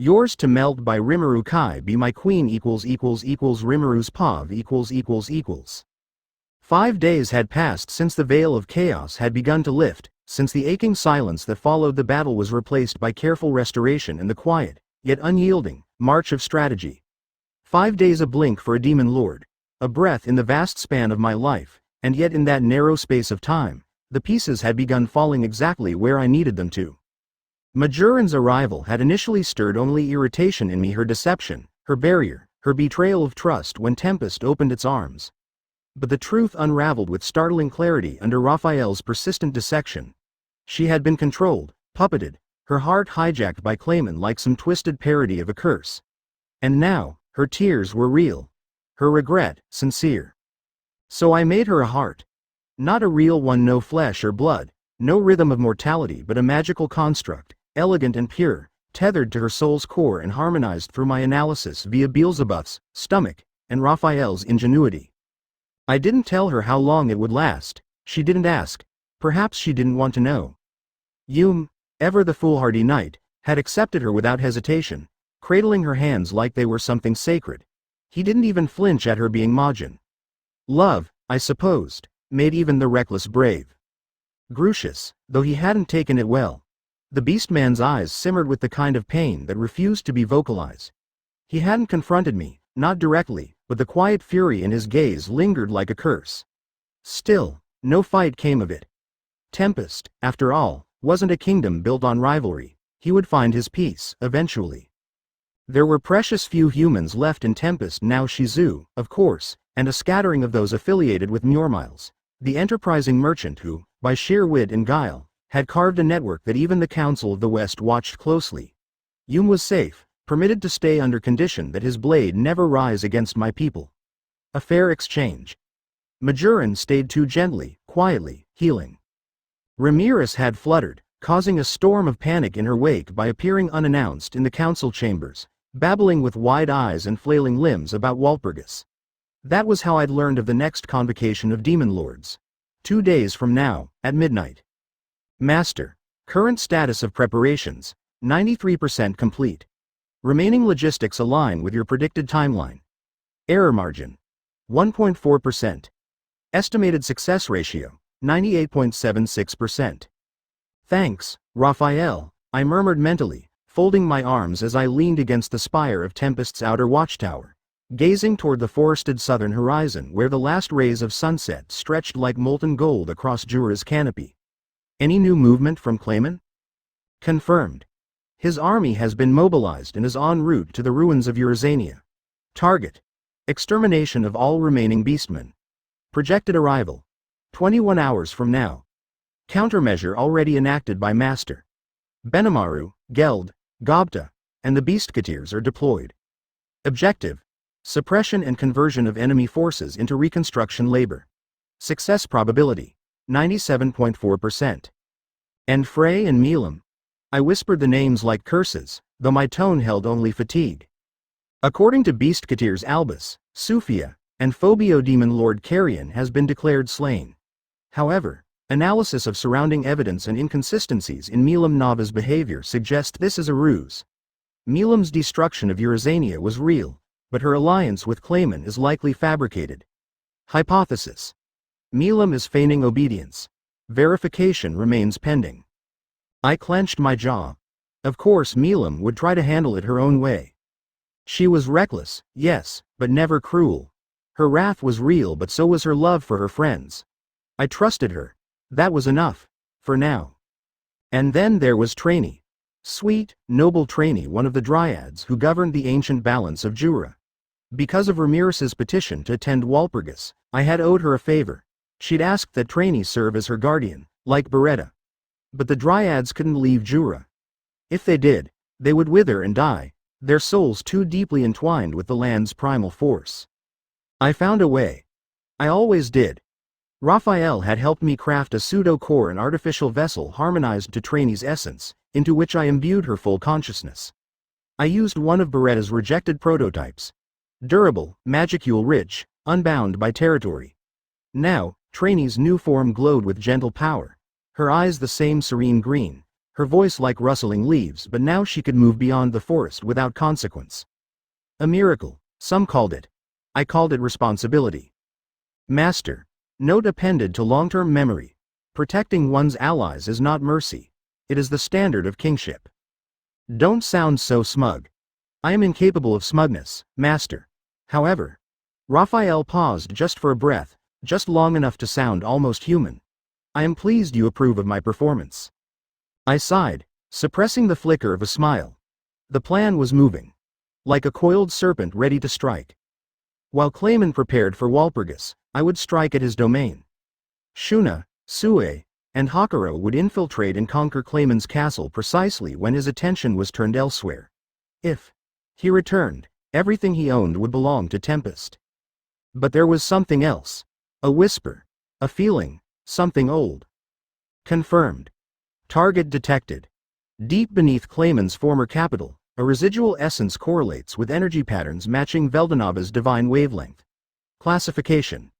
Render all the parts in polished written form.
Yours to melt by Rimu-Chi be my queen Rimuru's pav . 5 days had passed since the veil of chaos had begun to lift, since the aching silence that followed the battle was replaced by careful restoration and the quiet, yet unyielding, march of strategy. 5 days, a blink for a demon lord. A breath in the vast span of my life, and yet in that narrow space of time, the pieces had begun falling exactly where I needed them to. Majoran's arrival had initially stirred only irritation in me, her deception, her barrier, her betrayal of trust when Tempest opened its arms. But the truth unraveled with startling clarity under Raphael's persistent dissection. She had been controlled, puppeted, her heart hijacked by Clayman like some twisted parody of a curse. And now, her tears were real. Her regret, sincere. So I made her a heart. Not a real one, no flesh or blood, no rhythm of mortality, but a magical construct, elegant and pure, tethered to her soul's core and harmonized through my analysis via Beelzebub's stomach and Raphael's ingenuity. I didn't tell her how long it would last. She didn't ask. Perhaps she didn't want to know. Yum, ever the foolhardy knight, had accepted her without hesitation, cradling her hands like they were something sacred. He didn't even flinch at her being Majin. Love, I supposed, made even the reckless brave. Grucious, though he hadn't taken it well. The beastman's eyes simmered with the kind of pain that refused to be vocalized. He hadn't confronted me, not directly, but the quiet fury in his gaze lingered like a curse. Still, no fight came of it. Tempest, after all, wasn't a kingdom built on rivalry. He would find his peace, eventually. There were precious few humans left in Tempest now, Shizu, of course, and a scattering of those affiliated with Murmiles, the enterprising merchant who, by sheer wit and guile, had carved a network that even the Council of the West watched closely. Yum was safe, permitted to stay under condition that his blade never rise against my people. A fair exchange. Majoran stayed too gently, quietly, healing. Ramirez had fluttered, causing a storm of panic in her wake by appearing unannounced in the council chambers, babbling with wide eyes and flailing limbs about Walpurgis. That was how I'd learned of the next convocation of demon lords. 2 days from now, at midnight. Master. Current status of preparations, 93% complete. Remaining logistics align with your predicted timeline. Error margin, 1.4%. Estimated success ratio, 98.76%. Thanks, Raphael, I murmured mentally, folding my arms as I leaned against the spire of Tempest's outer watchtower, gazing toward the forested southern horizon where the last rays of sunset stretched like molten gold across Jura's canopy. Any new movement from Clayman? Confirmed. His army has been mobilized and is en route to the ruins of Eurazania. Target: extermination of all remaining beastmen. Projected arrival: 21 hours from now. Countermeasure already enacted by Master. Benimaru, Geld, Gobta, and the Beastketeers are deployed. Objective: suppression and conversion of enemy forces into reconstruction labor. Success probability: 97.4%. And Frey and Milam. I whispered the names like curses, though my tone held only fatigue. According to Beastketeers Albus, Sufia, and Phobio Demon Lord Carrion has been declared slain. However, analysis of surrounding evidence and inconsistencies in Milam Nava's behavior suggest this is a ruse. Milam's destruction of Eurazania was real, but her alliance with Clayman is likely fabricated. Hypothesis: Milam is feigning obedience. Verification remains pending. I clenched my jaw. Of course Milam would try to handle it her own way. She was reckless, yes, but never cruel. Her wrath was real, but so was her love for her friends. I trusted her. That was enough. For now. And then there was Trainee. Sweet, noble Trainee, one of the dryads who governed the ancient balance of Jura. Because of Ramirez's petition to attend Walpurgis, I had owed her a favor. She'd asked that Trainee serve as her guardian, like Beretta. But the dryads couldn't leave Jura. If they did, they would wither and die, their souls too deeply entwined with the land's primal force. I found a way. I always did. Raphael had helped me craft a pseudo-core and artificial vessel harmonized to Trainee's essence, into which I imbued her full consciousness. I used one of Beretta's rejected prototypes. Durable, magicule-rich, unbound by territory. Now, Trainee's new form glowed with gentle power. Her eyes the same serene green. her voice like rustling leaves, but now she could move beyond the forest without consequence. A miracle, some called it. I called it responsibility. Master. Note appended to long-term memory. Protecting one's allies is not mercy. It is the standard of kingship. Don't sound so smug. I am incapable of smugness, Master. However. Raphael paused just for a breath, just long enough to sound almost human. I am pleased you approve of my performance. I sighed, suppressing the flicker of a smile. The plan was moving. Like a coiled serpent ready to strike. While Clayman prepared for Walpurgis, I would strike at his domain. Shuna, Sue, and Hakuro would infiltrate and conquer Clayman's castle precisely when his attention was turned elsewhere. If he returned, everything he owned would belong to Tempest. But there was something else. A whisper. A feeling. Something old. Confirmed. Target detected. Deep beneath Clayman's former capital, a residual essence correlates with energy patterns matching Veldanova's divine wavelength. Classification.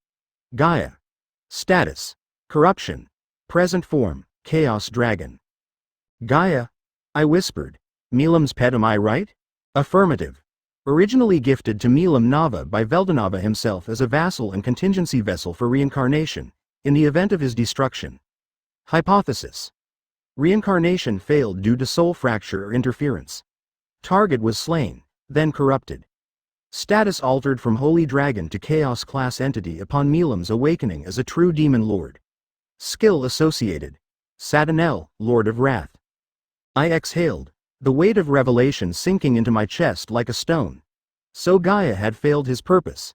Gaia. Status. Corruption. Present form, Chaos Dragon. Gaia? I whispered. Milam's pet, am I right? Affirmative. Originally gifted to Milam Nava by Veldanova himself as a vassal and contingency vessel for reincarnation, in the event of his destruction. Hypothesis. Reincarnation failed due to soul fracture or interference. Target was slain, then corrupted. Status altered from Holy Dragon to Chaos class entity upon Milam's awakening as a true demon lord. Skill associated. Satanel, Lord of Wrath. I exhaled, the weight of revelation sinking into my chest like a stone. So Gaia had failed his purpose.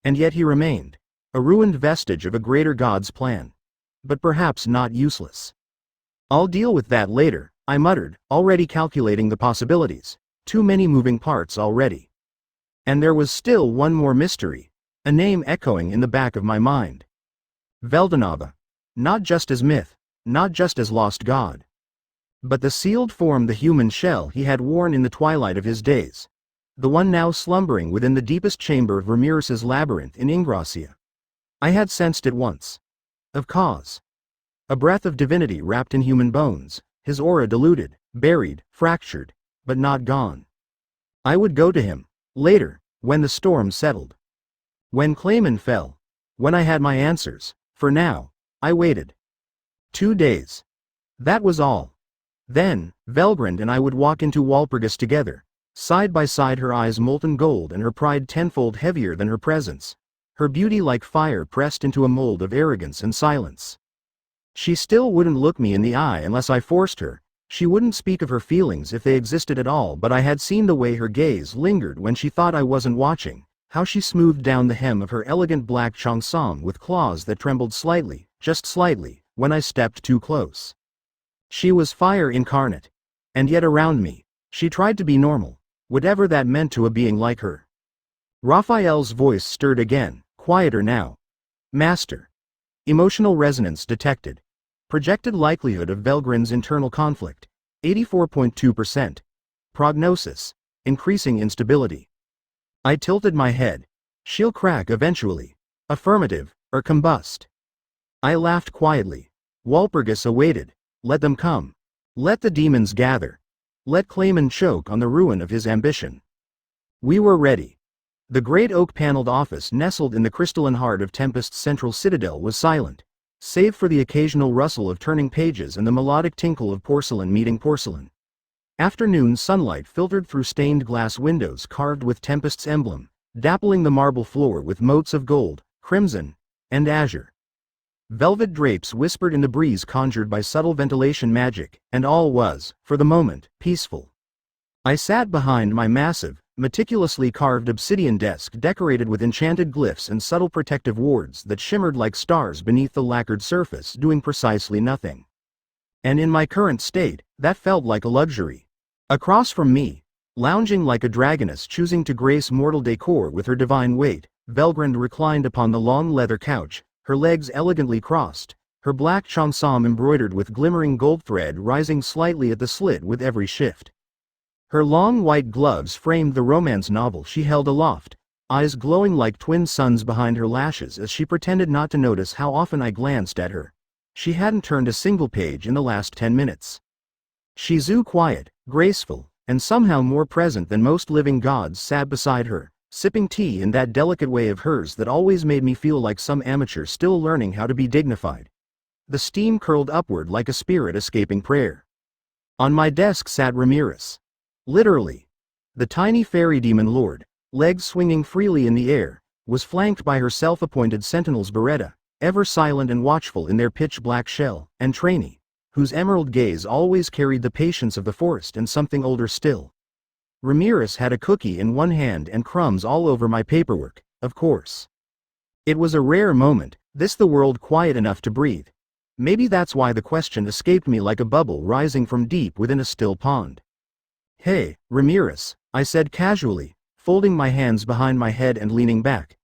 And yet he remained, a ruined vestige of a greater god's plan. But perhaps not useless. I'll deal with that later, I muttered, already calculating the possibilities. Too many moving parts already. And there was still one more mystery, a name echoing in the back of my mind. Veldanova. Not just as myth, not just as lost god. But the sealed form, the human shell he had worn in the twilight of his days. The one now slumbering within the deepest chamber of Ramirez's labyrinth in Ingracia. I had sensed it once. Of cause. A breath of divinity wrapped in human bones, his aura diluted, buried, fractured, but not gone. I would go to him, later, when the storm settled. When Clayman fell. When I had my answers. For now, I waited. 2 days. That was all. Then, Velgrynd and I would walk into Walpurgis together, side by side, her eyes molten gold and her pride tenfold heavier than her presence, her beauty like fire pressed into a mold of arrogance and silence. She still wouldn't look me in the eye unless I forced her, she wouldn't speak of her feelings if they existed at all, but I had seen the way her gaze lingered when she thought I wasn't watching, how she smoothed down the hem of her elegant black cheongsam with claws that trembled slightly, just slightly, when I stepped too close. She was fire incarnate. And yet around me, she tried to be normal, whatever that meant to a being like her. Raphael's voice stirred again, quieter now. Master. Emotional resonance detected. Projected likelihood of Velgryn's internal conflict, 84.2%. Prognosis. Increasing instability. I tilted my head. She'll crack eventually. Affirmative, or combust. I laughed quietly. Walpurgis awaited. Let them come. Let the demons gather. Let Clayman choke on the ruin of his ambition. We were ready. The great oak-paneled office nestled in the crystalline heart of Tempest's central citadel was silent, save for the occasional rustle of turning pages and the melodic tinkle of porcelain meeting porcelain. Afternoon sunlight filtered through stained glass windows carved with Tempest's emblem, dappling the marble floor with motes of gold, crimson, and azure. Velvet drapes whispered in the breeze conjured by subtle ventilation magic, and all was, for the moment, peaceful. I sat behind my massive, meticulously carved obsidian desk decorated with enchanted glyphs and subtle protective wards that shimmered like stars beneath the lacquered surface, doing precisely nothing. And in my current state, that felt like a luxury. Across from me, lounging like a dragoness choosing to grace mortal decor with her divine weight, Velgrynd reclined upon the long leather couch, her legs elegantly crossed, her black cheongsam embroidered with glimmering gold thread rising slightly at the slit with every shift. Her long white gloves framed the romance novel she held aloft, eyes glowing like twin suns behind her lashes as she pretended not to notice how often I glanced at her. She hadn't turned a single page in the last 10 minutes. Shizu, quiet, graceful, and somehow more present than most living gods, sat beside her, sipping tea in that delicate way of hers that always made me feel like some amateur still learning how to be dignified. The steam curled upward like a spirit escaping prayer. On my desk sat Ramirez. Literally. The tiny fairy demon lord, legs swinging freely in the air, was flanked by her self-appointed sentinels Beretta, ever silent and watchful in their pitch-black shell, and Trainee, whose emerald gaze always carried the patience of the forest and something older still. Ramirez had a cookie in one hand and crumbs all over my paperwork, of course. It was a rare moment, this the world quiet enough to breathe. Maybe that's why the question escaped me like a bubble rising from deep within a still pond. "Hey, Ramirez," I said casually, folding my hands behind my head and leaning back.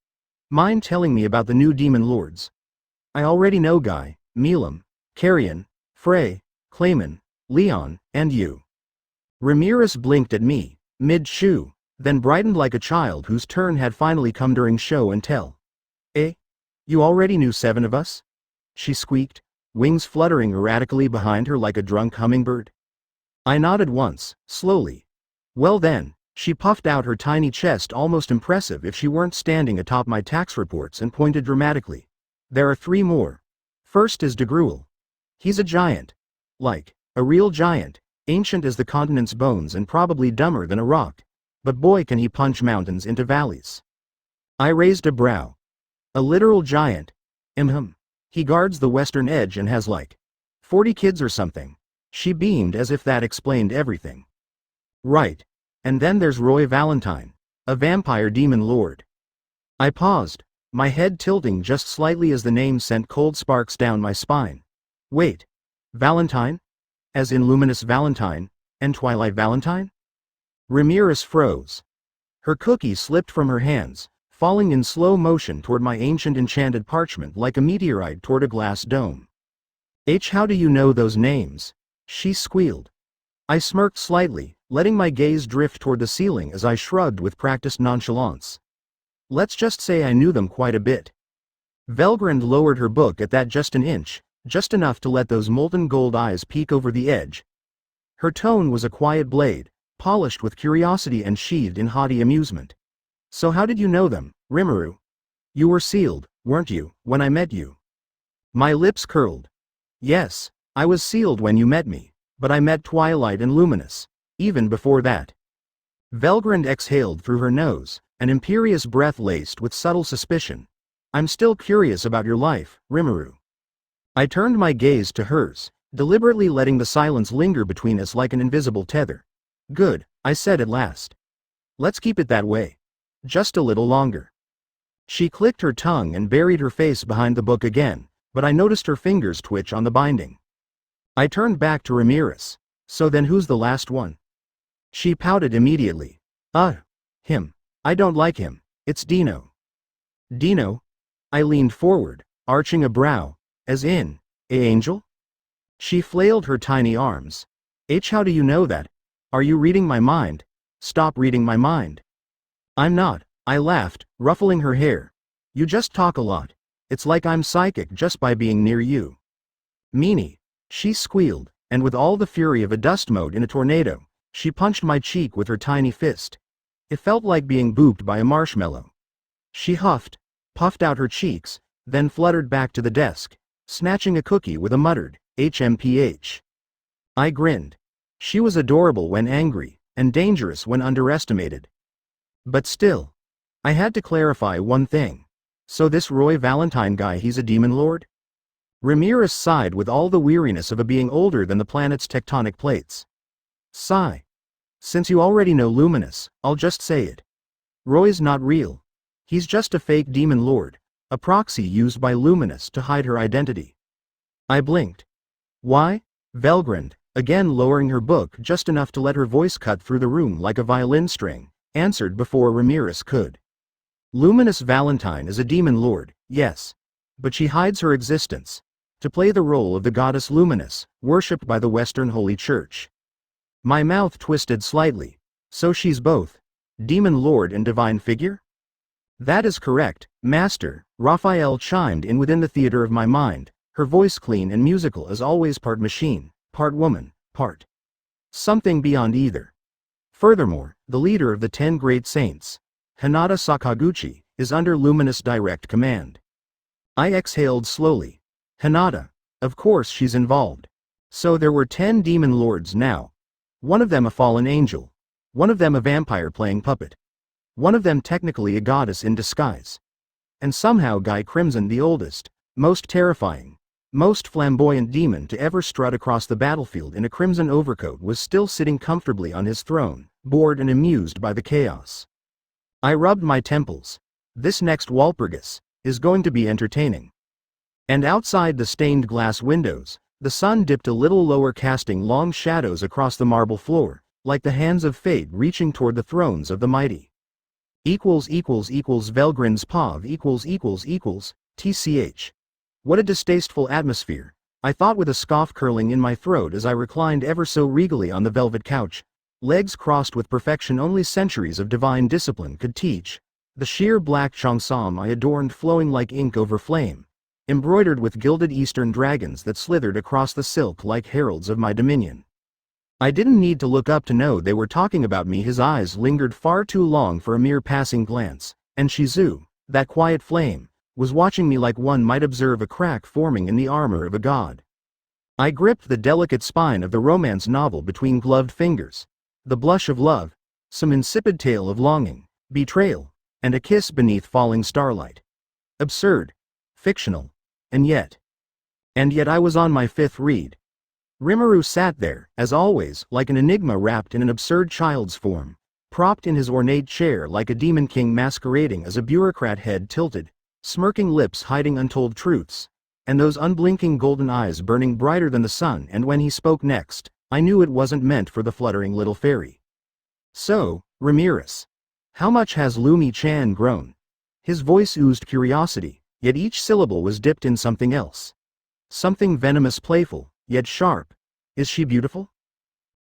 "Mind telling me about the new demon lords? I already know Guy, Milam, Carrion, Frey, Clayman, Leon, and you." Ramirez blinked at me, mid-chew, then brightened like a child whose turn had finally come during show and tell. "Eh? You already knew 7 of us?" she squeaked, wings fluttering erratically behind her like a drunk hummingbird. I nodded once, slowly. "Well then," she puffed out her tiny chest, almost impressive if she weren't standing atop my tax reports, and pointed dramatically. "There are 3 more. First is de Gruel. He's a giant. Like, a real giant, ancient as the continent's bones and probably dumber than a rock. But boy can he punch mountains into valleys." I raised a brow. "A literal giant? He guards the western edge and has like 40 kids or something." She beamed as if that explained everything. "Right. And then there's Roy Valentine, a vampire demon lord." I paused, my head tilting just slightly as the name sent cold sparks down my spine. "Wait. Valentine? As in Luminous Valentine, and Twilight Valentine?" Ramirez froze. Her cookie slipped from her hands, falling in slow motion toward my ancient enchanted parchment like a meteorite toward a glass dome. How do you know those names?" she squealed. I smirked slightly, letting my gaze drift toward the ceiling as I shrugged with practiced nonchalance. "Let's just say I knew them quite a bit." Velgrynd lowered her book at that, just an inch, just enough to let those molten gold eyes peek over the edge. Her tone was a quiet blade, polished with curiosity and sheathed in haughty amusement. "So how did you know them, Rimuru? You were sealed, weren't you, when I met you?" My lips curled. "Yes, I was sealed when you met me, but I met Twilight and Luminous, even before that." Velgrynd exhaled through her nose, an imperious breath laced with subtle suspicion. "I'm still curious about your life, Rimuru." I turned my gaze to hers, deliberately letting the silence linger between us like an invisible tether. "Good," I said at last. "Let's keep it that way. Just a little longer." She clicked her tongue and buried her face behind the book again, but I noticed her fingers twitch on the binding. I turned back to Ramirez. "So then who's the last one?" She pouted immediately. Him. I don't like him. It's Dino." "Dino?" I leaned forward, arching a brow. "As in, angel?" She flailed her tiny arms. How do you know that? Are you reading my mind?" "Stop reading my mind." "I'm not," I laughed, ruffling her hair. "You just talk a lot. It's like I'm psychic just by being near you." "Meanie," she squealed, and with all the fury of a dust mote in a tornado, she punched my cheek with her tiny fist. It felt like being booped by a marshmallow. She huffed, puffed out her cheeks, then fluttered back to the desk, snatching a cookie with a muttered, "HMPH." I grinned. She was adorable when angry, and dangerous when underestimated. But still, I had to clarify one thing. "So this Roy Valentine guy, he's a demon lord?" Ramirez sighed with all the weariness of a being older than the planet's tectonic plates. Sigh. "Since you already know Luminous, I'll just say it. Roy's not real. He's just a fake demon lord, a proxy used by Luminous to hide her identity." I blinked. "Why?" Velgrynd, again lowering her book just enough to let her voice cut through the room like a violin string, answered before Ramirez could. "Luminous Valentine is a demon lord, yes. But she hides her existence to play the role of the goddess Luminous, worshipped by the Western Holy Church." My mouth twisted slightly. "So she's both demon lord and divine figure?" "That is correct, Master," Raphael chimed in within the theater of my mind, her voice clean and musical as always, part machine, part woman, part Something beyond either. Furthermore, the leader of the 10 great saints, Hinata Sakaguchi, is under luminous direct command. I exhaled slowly. Hinata. Of course she's involved. So there were 10 demon lords now. One of them a fallen angel. One of them a vampire playing puppet. One of them technically a goddess in disguise. And somehow Guy Crimson, the oldest, most terrifying, most flamboyant demon to ever strut across the battlefield in a crimson overcoat, was still sitting comfortably on his throne, bored and amused by the chaos. I rubbed my temples. This next Walpurgis is going to be entertaining. And outside the stained glass windows, the sun dipped a little lower, casting long shadows across the marble floor, like the hands of fate reaching toward the thrones of the mighty. Velgryn's POV TCH. What a distasteful atmosphere, I thought with a scoff curling in my throat as I reclined ever so regally on the velvet couch, legs crossed with perfection only centuries of divine discipline could teach, the sheer black cheongsam I adorned flowing like ink over flame, embroidered with gilded eastern dragons that slithered across the silk like heralds of my dominion. I didn't need to look up to know they were talking about me. His eyes lingered far too long for a mere passing glance, and Shizu, that quiet flame, was watching me like one might observe a crack forming in the armor of a god. I gripped the delicate spine of the romance novel between gloved fingers, the blush of love, some insipid tale of longing, betrayal, and a kiss beneath falling starlight. Absurd, fictional, and yet I was on my 5th read. Rimuru sat there, as always, like an enigma wrapped in an absurd child's form, propped in his ornate chair like a demon king masquerading as a bureaucrat, head tilted, smirking lips hiding untold truths, and those unblinking golden eyes burning brighter than the sun. And when he spoke next, I knew it wasn't meant for the fluttering little fairy. So, Ramirez, how much has Lumi-chan grown? His voice oozed curiosity, yet each syllable was dipped in something else. Something venomous, playful, yet sharp. Is she beautiful?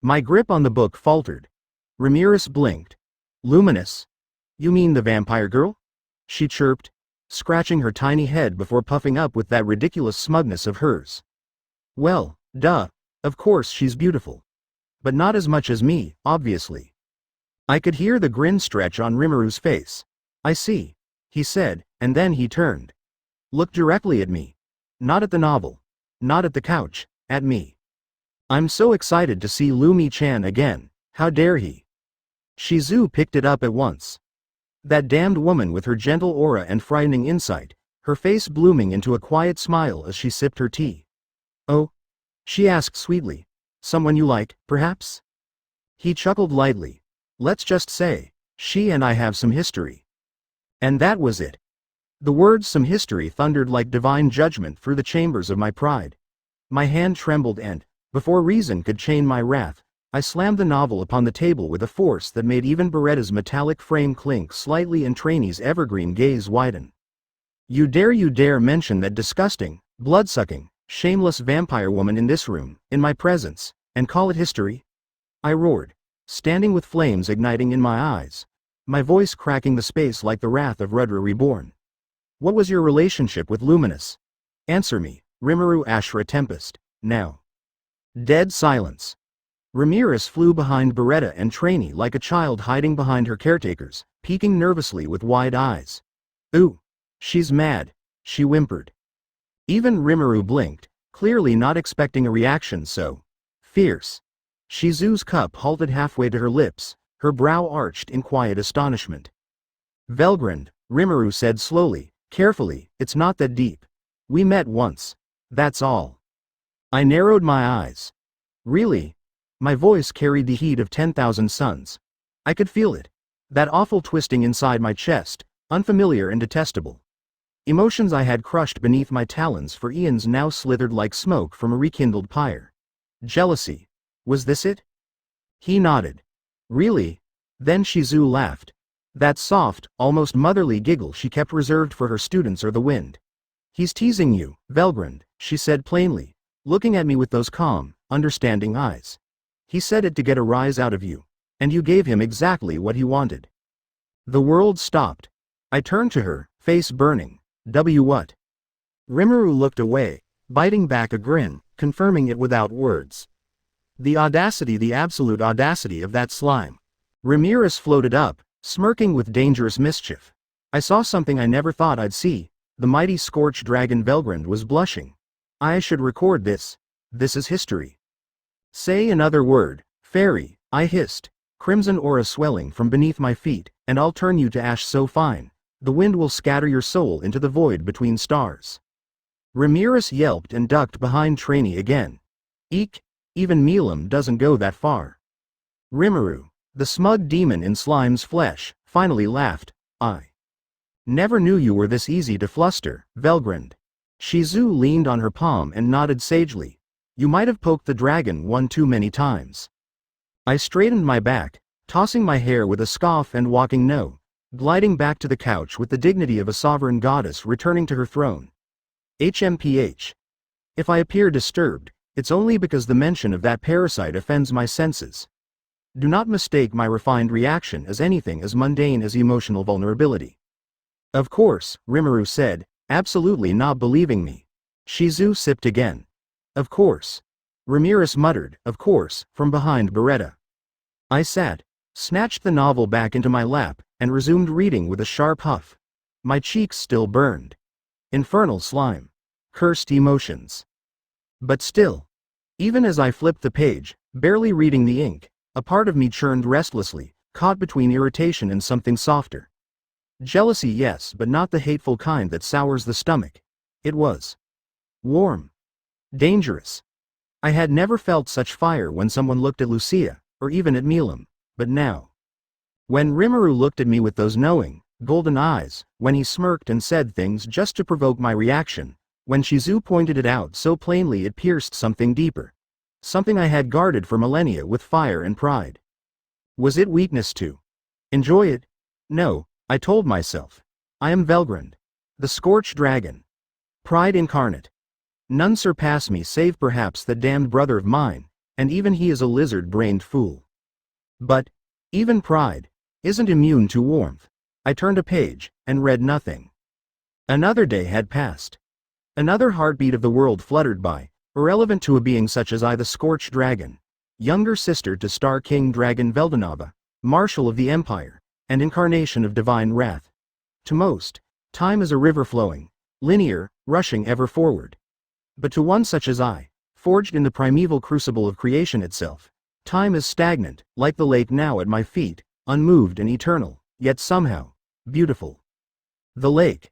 My grip on the book faltered. Ramirez blinked. Luminous? You mean the vampire girl? She chirped, scratching her tiny head before puffing up with that ridiculous smugness of hers. Well, duh, of course she's beautiful. But not as much as me, obviously. I could hear the grin stretch on Rimuru's face. I see, he said, and then he turned. Looked directly at me. Not at the novel. Not at the couch, at me. I'm so excited to see Lumi-chan again, how dare he? Shizu picked it up at once. That damned woman with her gentle aura and frightening insight, her face blooming into a quiet smile as she sipped her tea. Oh? She asked sweetly. Someone you like, perhaps? He chuckled lightly. Let's just say, she and I have some history. And that was it. The words "some history" thundered like divine judgment through the chambers of my pride. My hand trembled and, before reason could chain my wrath, I slammed the novel upon the table with a force that made even Beretta's metallic frame clink slightly and Trainee's evergreen gaze widen. You dare mention that disgusting, blood-sucking, shameless vampire woman in this room, in my presence, and call it history? I roared, standing with flames igniting in my eyes, my voice cracking the space like the wrath of Rudra reborn. What was your relationship with Luminous? Answer me, Rimuru Ashra Tempest, now. Dead silence. Ramirez flew behind Beretta and Trainee like a child hiding behind her caretakers, peeking nervously with wide eyes. Ooh, she's mad, she whimpered. Even Rimuru blinked, clearly not expecting a reaction so fierce. Shizu's cup halted halfway to her lips, her brow arched in quiet astonishment. Velgrynd, Rimuru said slowly, carefully, it's not that deep. We met once. That's all. I narrowed my eyes. Really? My voice carried the heat of 10,000 suns. I could feel it. That awful twisting inside my chest, unfamiliar and detestable. Emotions I had crushed beneath my talons for eons now slithered like smoke from a rekindled pyre. Jealousy. Was this it? He nodded. Really? Then Shizu laughed. That soft, almost motherly giggle she kept reserved for her students or the wind. He's teasing you, Velgrynd, she said plainly, looking at me with those calm, understanding eyes. He said it to get a rise out of you, and you gave him exactly what he wanted. The world stopped. I turned to her, face burning. What? Rimuru looked away, biting back a grin, confirming it without words. The audacity, the absolute audacity of that slime. Ramirez floated up, smirking with dangerous mischief. I saw something I never thought I'd see. The mighty scorched dragon Velgrynd was blushing. I should record this. This is history. Say another word, fairy, I hissed, crimson aura swelling from beneath my feet, and I'll turn you to ash so fine, the wind will scatter your soul into the void between stars. Ramirez yelped and ducked behind Trainee again. Eek, even Milam doesn't go that far. Rimuru, the smug demon in slime's flesh, finally laughed. I never knew you were this easy to fluster, Velgrynd. Shizu leaned on her palm and nodded sagely. You might have poked the dragon one too many times. I straightened my back, tossing my hair with a scoff and walking gliding back to the couch with the dignity of a sovereign goddess returning to her throne. HMPH. If I appear disturbed, it's only because the mention of that parasite offends my senses. Do not mistake my refined reaction as anything as mundane as emotional vulnerability. Of course, Rimuru said, absolutely not believing me. Shizu sipped again. Of course. Ramirez muttered, of course, from behind Beretta. I sat, snatched the novel back into my lap, and resumed reading with a sharp huff. My cheeks still burned. Infernal slime. Cursed emotions. But still. Even as I flipped the page, barely reading the ink, a part of me churned restlessly, caught between irritation and something softer. Jealousy, yes, but not the hateful kind that sours the stomach. It was warm. Dangerous. I had never felt such fire when someone looked at Lucia, or even at Milam, but now. When Rimuru looked at me with those knowing, golden eyes, when he smirked and said things just to provoke my reaction, when Shizu pointed it out so plainly it pierced something deeper. Something I had guarded for millennia with fire and pride. Was it weakness to enjoy it? No, I told myself. I am Velgrynd. The scorched dragon. Pride incarnate. None surpass me save perhaps that damned brother of mine, and even he is a lizard-brained fool. But, even pride, isn't immune to warmth. I turned a page, and read nothing. Another day had passed. Another heartbeat of the world fluttered by, irrelevant to a being such as I, the scorched dragon, younger sister to Star King Dragon Veldanava, marshal of the empire, and incarnation of divine wrath. To most, time is a river flowing, linear, rushing ever forward. But to one such as I, forged in the primeval crucible of creation itself, time is stagnant, like the lake now at my feet, unmoved and eternal, yet somehow beautiful. The lake.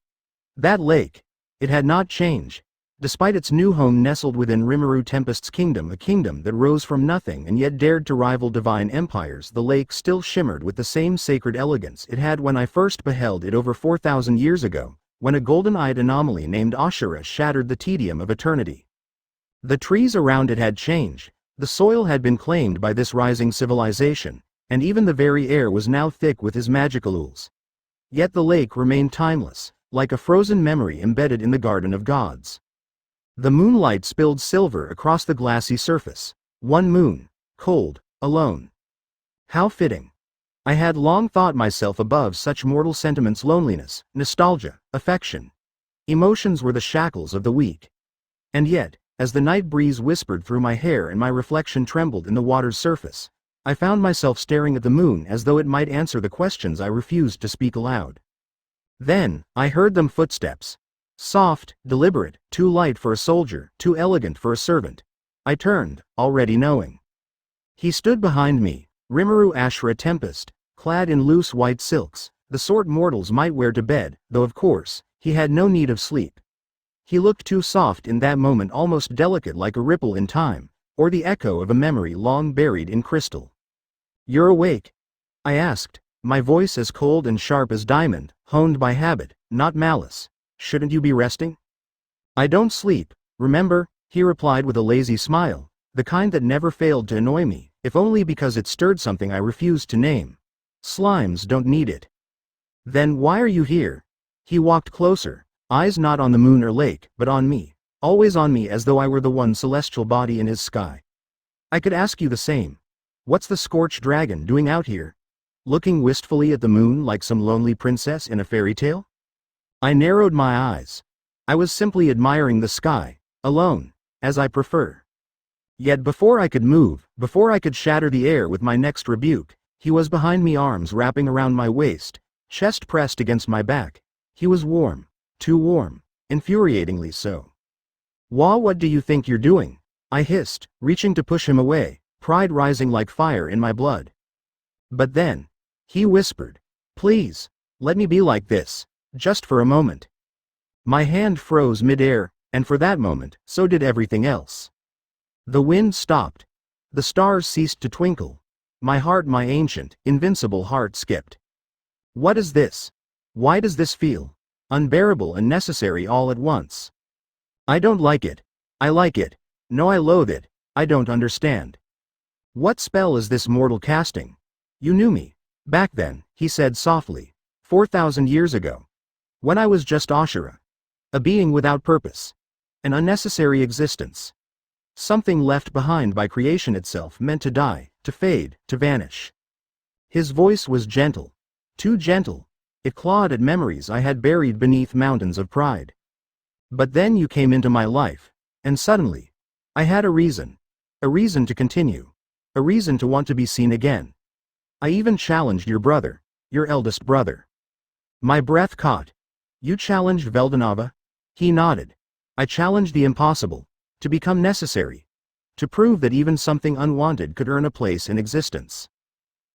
That lake. It had not changed, despite its new home nestled within Rimuru Tempest's kingdom, a kingdom that rose from nothing and yet dared to rival divine empires. The lake still shimmered with the same sacred elegance it had when I first beheld it over 4,000 years ago, when a golden-eyed anomaly named Ashura shattered the tedium of eternity. The trees around it had changed, the soil had been claimed by this rising civilization, and even the very air was now thick with his magical ooze. Yet the lake remained timeless, like a frozen memory embedded in the garden of gods. The moonlight spilled silver across the glassy surface. One moon, cold, alone. How fitting. I had long thought myself above such mortal sentiments: loneliness, nostalgia, affection. Emotions were the shackles of the weak. And yet, as the night breeze whispered through my hair and my reflection trembled in the water's surface, I found myself staring at the moon as though it might answer the questions I refused to speak aloud. Then, I heard them footsteps. Soft, deliberate, too light for a soldier, too elegant for a servant. I turned, already knowing. He stood behind me, Rimuru Ashura Tempest, clad in loose white silks, the sort mortals might wear to bed, though of course, he had no need of sleep. He looked too soft in that moment, almost delicate, like a ripple in time, or the echo of a memory long buried in crystal. You're awake? I asked, my voice as cold and sharp as diamond, honed by habit, not malice. Shouldn't you be resting? I don't sleep, remember, he replied with a lazy smile, the kind that never failed to annoy me, if only because it stirred something I refused to name. Slimes don't need it. Then why are you here? He walked closer, eyes not on the moon or lake, but on me, always on me, as though I were the one celestial body in his sky. I could ask you the same. What's the scorched dragon doing out here? Looking wistfully at the moon like some lonely princess in a fairy tale? I narrowed my eyes. I was simply admiring the sky, alone, as I prefer. Yet before I could move, before I could shatter the air with my next rebuke, he was behind me, arms wrapping around my waist, chest pressed against my back. He was warm. Too warm. Infuriatingly so. What do you think you're doing?" I hissed, reaching to push him away, pride rising like fire in my blood. "But then," he whispered, "please, let me be like this, just for a moment." My hand froze mid-air, and for that moment, so did everything else. The wind stopped. The stars ceased to twinkle. My heart, my ancient, invincible heart, skipped. What is this? Why does this feel unbearable and necessary all at once? I don't like it. I like it. No, I loathe it. I don't understand. What spell is this mortal casting? You knew me back then, he said softly, 4,000 years ago. When I was just Ashura. A being without purpose. An unnecessary existence. Something left behind by creation itself, meant to die, to fade, to vanish. His voice was gentle. Too gentle. It clawed at memories I had buried beneath mountains of pride. But then you came into my life, and suddenly, I had a reason to continue, a reason to want to be seen again. I even challenged your brother, your eldest brother. My breath caught. You challenged Veldanava? He nodded. I challenged the impossible, to become necessary, to prove that even something unwanted could earn a place in existence.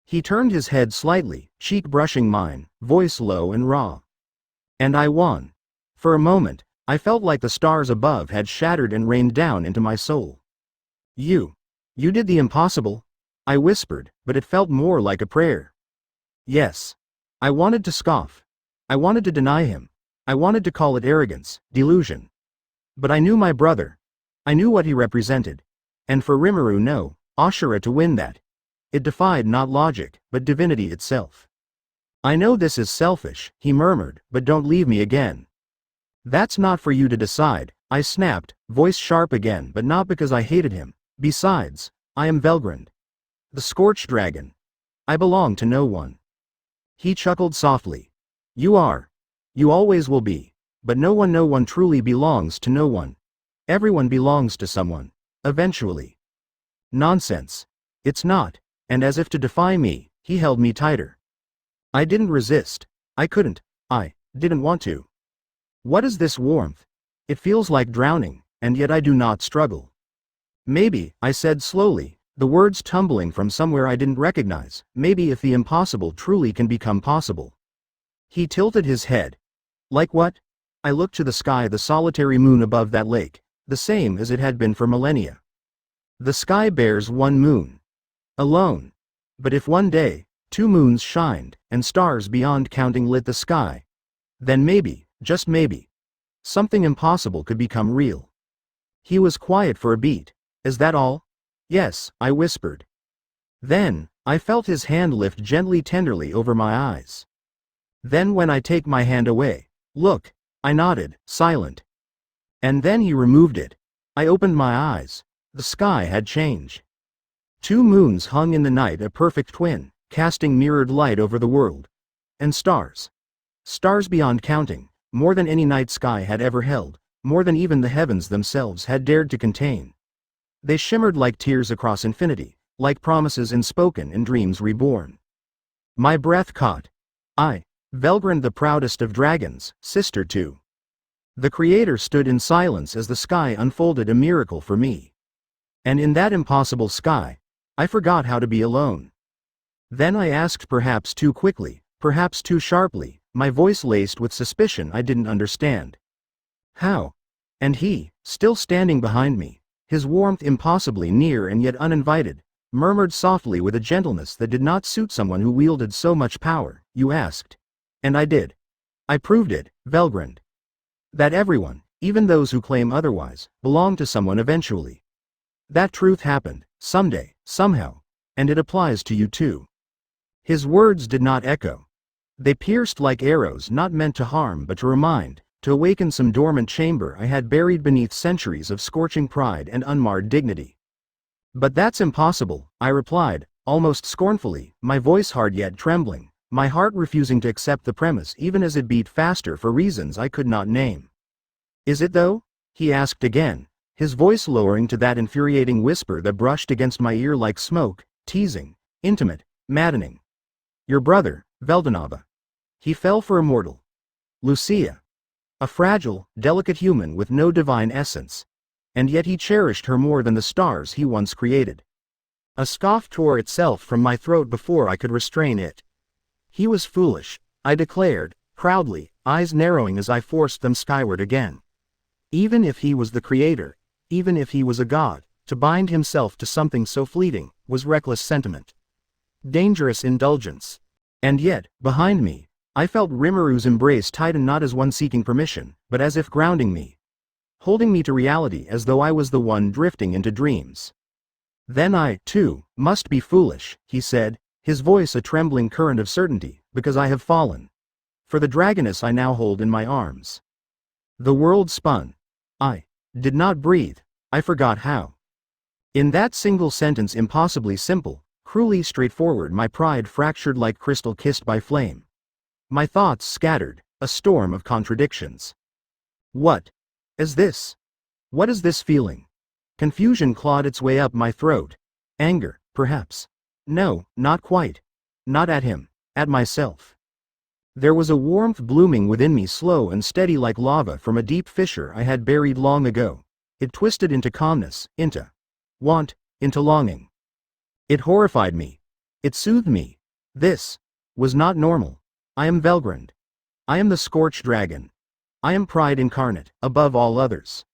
He turned his head slightly, cheek brushing mine, voice low and raw. And I won. For a moment, I felt like the stars above had shattered and rained down into my soul. You did the impossible? I whispered, but it felt more like a prayer. Yes. I wanted to scoff. I wanted to deny him. I wanted to call it arrogance, delusion. But I knew my brother. I knew what he represented. And for Rimuru, no, Ashura, to win that. It defied not logic, but divinity itself. I know this is selfish, he murmured, but don't leave me again. That's not for you to decide, I snapped, voice sharp again, but not because I hated him. Besides, I am Velgrynd. The scorched dragon. I belong to no one. He chuckled softly. You are. You always will be. But no one truly belongs to no one. Everyone belongs to someone. Eventually. Nonsense. It's not. And as if to defy me, he held me tighter. I didn't resist. I couldn't. I didn't want to. What is this warmth? It feels like drowning, and yet I do not struggle. Maybe, I said slowly, the words tumbling from somewhere I didn't recognize, maybe if the impossible truly can become possible. He tilted his head. Like what? I looked to the sky, the solitary moon above that lake, the same as it had been for millennia. The sky bears one moon. Alone. But if one day, 2 moons shined, and stars beyond counting lit the sky, then maybe, just maybe, something impossible could become real. He was quiet for a beat. Is that all? Yes, I whispered. Then, I felt his hand lift gently, tenderly over my eyes. Then when I take my hand away, look, I nodded, silent. And then he removed it. I opened my eyes. The sky had changed. 2 moons hung in the night, a perfect twin, casting mirrored light over the world. And stars. Stars beyond counting, more than any night sky had ever held, more than even the heavens themselves had dared to contain. They shimmered like tears across infinity, like promises unspoken and dreams reborn. My breath caught. I, Velgrynd, the proudest of dragons, sister to the Creator, stood in silence as the sky unfolded a miracle for me. And in that impossible sky, I forgot how to be alone. Then I asked, perhaps too quickly, perhaps too sharply, my voice laced with suspicion I didn't understand. How? And he, still standing behind me, his warmth impossibly near and yet uninvited, murmured softly with a gentleness that did not suit someone who wielded so much power, you asked. And I did. I proved it, Velgrynd. That everyone, even those who claim otherwise, belong to someone eventually. That truth happened, someday, somehow, and it applies to you too. His words did not echo. They pierced like arrows, not meant to harm but to remind, to awaken some dormant chamber I had buried beneath centuries of scorching pride and unmarred dignity. But that's impossible, I replied, almost scornfully, my voice hard yet trembling, my heart refusing to accept the premise even as it beat faster for reasons I could not name. Is it though? He asked again, his voice lowering to that infuriating whisper that brushed against my ear like smoke, teasing, intimate, maddening. Your brother, Veldanava. He fell for a mortal. Lucia. A fragile, delicate human with no divine essence. And yet he cherished her more than the stars he once created. A scoff tore itself from my throat before I could restrain it. He was foolish, I declared, proudly, eyes narrowing as I forced them skyward again. Even if he was the creator, even if he was a god, to bind himself to something so fleeting, was reckless sentiment. Dangerous indulgence. And yet, behind me, I felt Rimuru's embrace tighten not as one seeking permission, but as if grounding me. Holding me to reality as though I was the one drifting into dreams. Then I, too, must be foolish, he said, his voice a trembling current of certainty, because I have fallen. For the dragoness I now hold in my arms. The world spun. I did not breathe, I forgot how. In that single sentence, impossibly simple, cruelly straightforward, my pride fractured like crystal kissed by flame. My thoughts scattered, a storm of contradictions. What is this? What is this feeling? Confusion clawed its way up my throat. Anger, perhaps. No, not quite. Not at him, at myself. There was a warmth blooming within me, slow and steady like lava from a deep fissure I had buried long ago. It twisted into calmness, into want, into longing. It horrified me. It soothed me. This was not normal. I am Velgrynd. I am the scorched dragon. I am pride incarnate, above all others.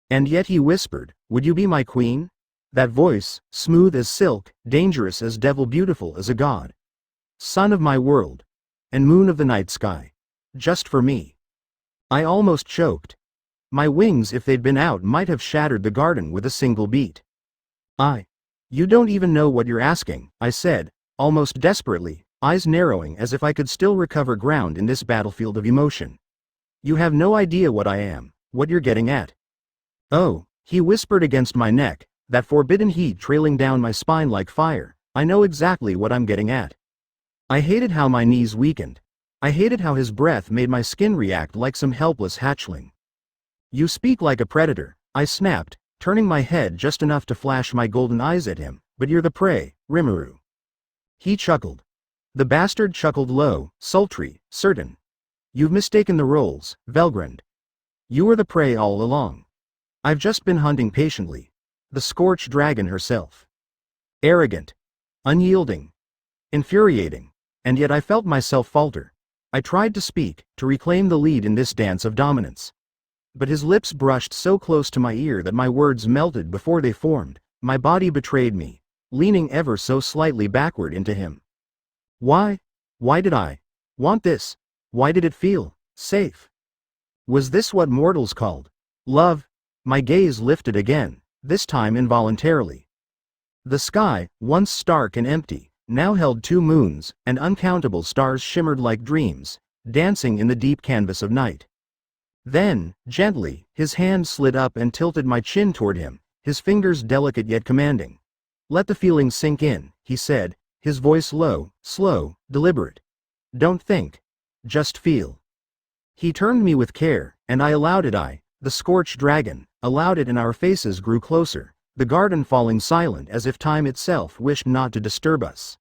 And yet he whispered, would you be my queen? That voice, smooth as silk, dangerous as devil, beautiful as a god. Sun of my world. And moon of the night sky. Just for me. I almost choked. My wings, if they'd been out, might have shattered the garden with a single beat. You don't even know what you're asking, I said, almost desperately, eyes narrowing as if I could still recover ground in this battlefield of emotion. You have no idea what I am, what you're getting at. Oh, he whispered against my neck, that forbidden heat trailing down my spine like fire. I know exactly what I'm getting at. I hated how my knees weakened. I hated how his breath made my skin react like some helpless hatchling. You speak like a predator, I snapped, turning my head just enough to flash my golden eyes at him, but you're the prey, Rimuru. He chuckled. The bastard chuckled low, sultry, certain. You've mistaken the roles, Velgrynd. You were the prey all along. I've just been hunting patiently. The scorched dragon herself. Arrogant. Unyielding. Infuriating. And yet I felt myself falter. I tried to speak, to reclaim the lead in this dance of dominance. But his lips brushed so close to my ear that my words melted before they formed. My body betrayed me, leaning ever so slightly backward into him. Why did I want this? Why did it feel safe? Was this what mortals called love? My gaze lifted again, this time involuntarily. The sky, once stark and empty, now held 2 moons, and uncountable stars shimmered like dreams, dancing in the deep canvas of night. Then, gently, his hand slid up and tilted my chin toward him, his fingers delicate yet commanding. Let the feeling sink in, he said, his voice low, slow, deliberate. Don't think. Just feel. He turned me with care, and I allowed it. The scorched dragon, allowed it, and our faces grew closer, the garden falling silent as if time itself wished not to disturb us.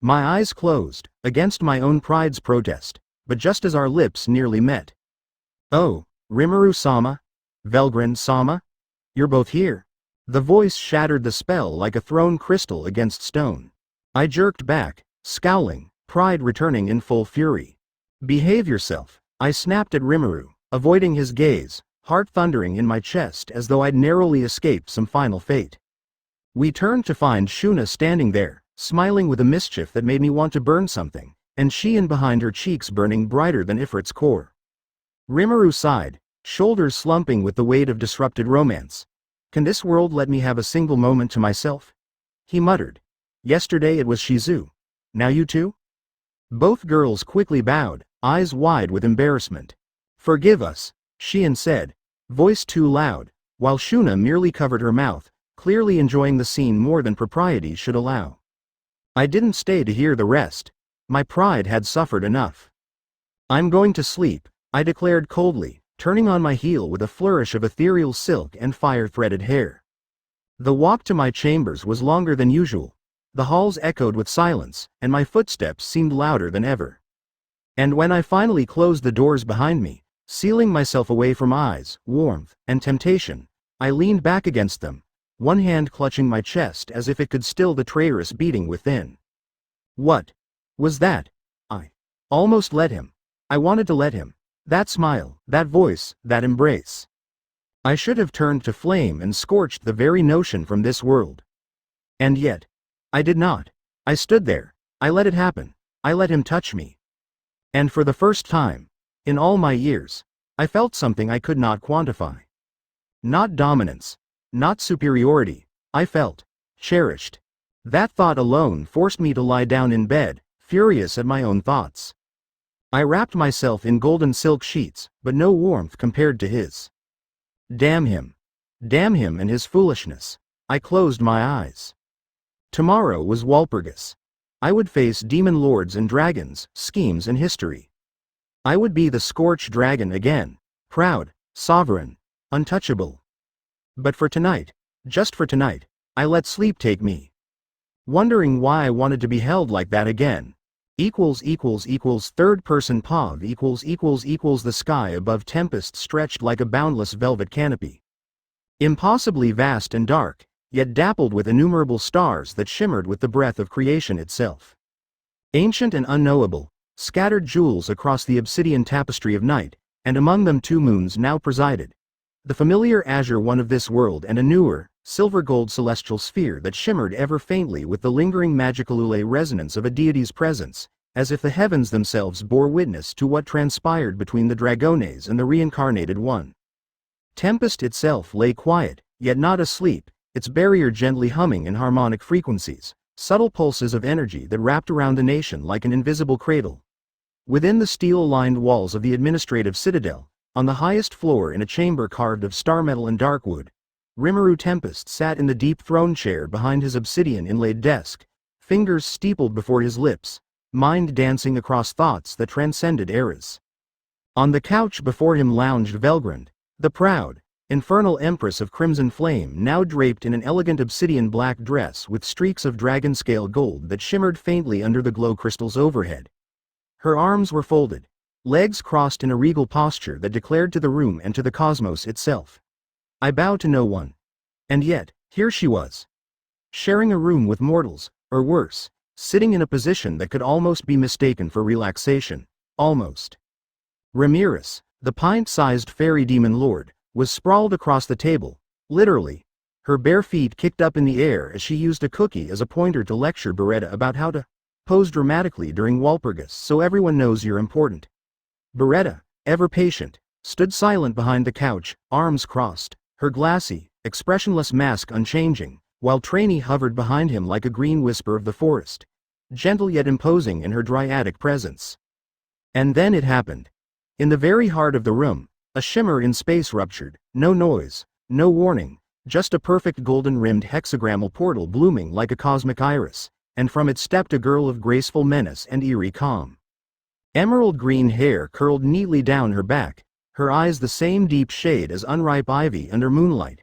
My eyes closed, against my own pride's protest, but just as our lips nearly met. Oh, Rimuru-sama? Velgrynd-sama? You're both here? The voice shattered the spell like a thrown crystal against stone. I jerked back, scowling, pride returning in full fury. Behave yourself, I snapped at Rimuru, avoiding his gaze, heart thundering in my chest as though I'd narrowly escaped some final fate. We turned to find Shuna standing there, smiling with a mischief that made me want to burn something, and she in behind her, cheeks burning brighter than Ifrit's core. Rimuru sighed, shoulders slumping with the weight of disrupted romance. Can this world let me have a single moment to myself? He muttered. Yesterday it was Shizu. Now you too? Both girls quickly bowed, eyes wide with embarrassment. Forgive us, Shion said, voice too loud, while Shuna merely covered her mouth, clearly enjoying the scene more than propriety should allow. I didn't stay to hear the rest. My pride had suffered enough. I'm going to sleep, I declared coldly, turning on my heel with a flourish of ethereal silk and fire-threaded hair. The walk to my chambers was longer than usual. The halls echoed with silence, and my footsteps seemed louder than ever. And when I finally closed the doors behind me, sealing myself away from eyes, warmth, and temptation, I leaned back against them, one hand clutching my chest as if it could still the traitorous beating within. What was that? I almost let him. I wanted to let him. That smile, that voice, that embrace. I should have turned to flame and scorched the very notion from this world. And yet, I did not. I stood there. I let it happen. I let him touch me. And for the first time, in all my years, I felt something I could not quantify. Not dominance. Not superiority. I felt cherished. That thought alone forced me to lie down in bed, furious at my own thoughts. I wrapped myself in golden silk sheets, but no warmth compared to his. Damn him. Damn him and his foolishness. I closed my eyes. Tomorrow was Walpurgis. I would face demon lords and dragons, schemes and history. I would be the scorched dragon again, proud, sovereign, untouchable. But for tonight, just for tonight, I let sleep take me. Wondering why I wanted to be held like that again. Third person POV the sky above Tempest stretched like a boundless velvet canopy. Impossibly vast and dark, yet dappled with innumerable stars that shimmered with the breath of creation itself. Ancient and unknowable, scattered jewels across the obsidian tapestry of night, and among them 2 moons now presided. The familiar azure one of this world and a newer, silver-gold celestial sphere that shimmered ever faintly with the lingering magical resonance of a deity's presence, as if the heavens themselves bore witness to what transpired between the Dragones and the reincarnated one. Tempest itself lay quiet, yet not asleep, its barrier gently humming in harmonic frequencies, subtle pulses of energy that wrapped around the nation like an invisible cradle. Within the steel-lined walls of the administrative citadel, on the highest floor in a chamber carved of star metal and dark wood, Rimuru Tempest sat in the deep throne chair behind his obsidian-inlaid desk, fingers steepled before his lips, mind dancing across thoughts that transcended eras. On the couch before him lounged Velgrynd, the proud, infernal empress of crimson flame, now draped in an elegant obsidian black dress with streaks of dragon-scale gold that shimmered faintly under the glow crystals overhead. Her arms were folded, legs crossed in a regal posture that declared to the room and to the cosmos itself, I bow to no one. And yet, here she was. Sharing a room with mortals, or worse, sitting in a position that could almost be mistaken for relaxation. Almost. Rimuru, the pint-sized fairy demon lord, was sprawled across the table, literally, her bare feet kicked up in the air as she used a cookie as a pointer to lecture Beretta about how to pose dramatically during Walpurgis so everyone knows you're important. Beretta, ever patient, stood silent behind the couch, arms crossed, her glassy, expressionless mask unchanging, while Trainee hovered behind him like a green whisper of the forest, gentle yet imposing in her dryadic presence. And then it happened. In the very heart of the room, a shimmer in space ruptured, no noise, no warning, just a perfect golden-rimmed hexagrammal portal blooming like a cosmic iris, and from it stepped a girl of graceful menace and eerie calm. Emerald green hair curled neatly down her back, her eyes the same deep shade as unripe ivy under moonlight,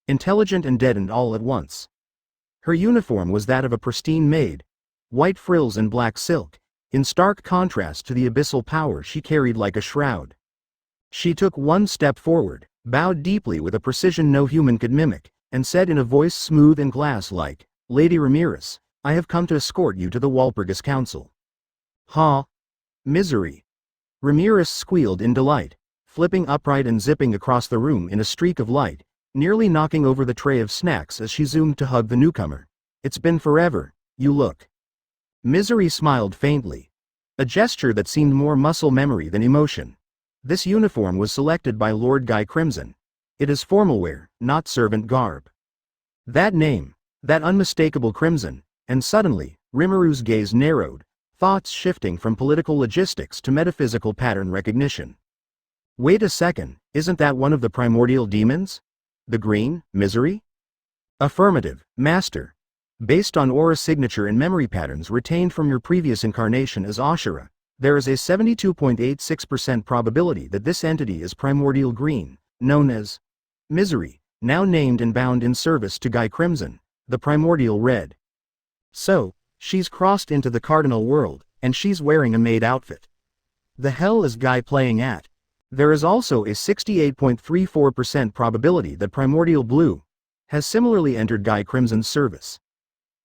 intelligent and deadened all at once. Her uniform was that of a pristine maid, white frills and black silk, in stark contrast to the abyssal power she carried like a shroud. She took one step forward, bowed deeply with a precision no human could mimic, and said in a voice smooth and glass-like, "Lady Rimuru, I have come to escort you to the Walpurgis Council." "Huh? Misery." Rimuru squealed in delight, flipping upright and zipping across the room in a streak of light, nearly knocking over the tray of snacks as she zoomed to hug the newcomer. "It's been forever, you look." Misery smiled faintly, a gesture that seemed more muscle memory than emotion. This uniform was selected by Lord Guy Crimson. It is formal wear, not servant garb. That name, that unmistakable crimson, and suddenly, Rimuru's gaze narrowed, thoughts shifting from political logistics to metaphysical pattern recognition. Wait a second, isn't that one of the primordial demons? The green, Misery? Affirmative, Master. Based on aura signature and memory patterns retained from your previous incarnation as Ashura, There is a 72.86% probability that this entity is primordial green, known as Misery, now named and bound in service to Guy Crimson, the primordial red. So, she's crossed into the cardinal world, and she's wearing a maid outfit. The hell is Guy playing at? There is also a 68.34% probability that primordial blue has similarly entered Guy Crimson's service.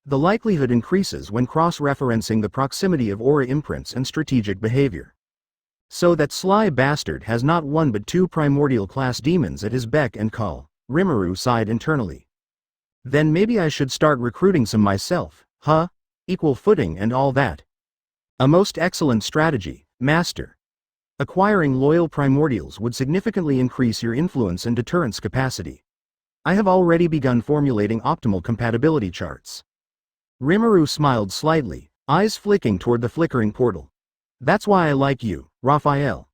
The likelihood increases when cross-referencing the proximity of aura imprints and strategic behavior. So that sly bastard has not one but two primordial class demons at his beck and call, Rimuru sighed internally. Then maybe I should start recruiting some myself, huh? Equal footing and all that. A most excellent strategy, master. Acquiring loyal primordials would significantly increase your influence and deterrence capacity. I have already begun formulating optimal compatibility charts. Rimuru smiled slightly, eyes flicking toward the flickering portal. That's why I like you, Raphael.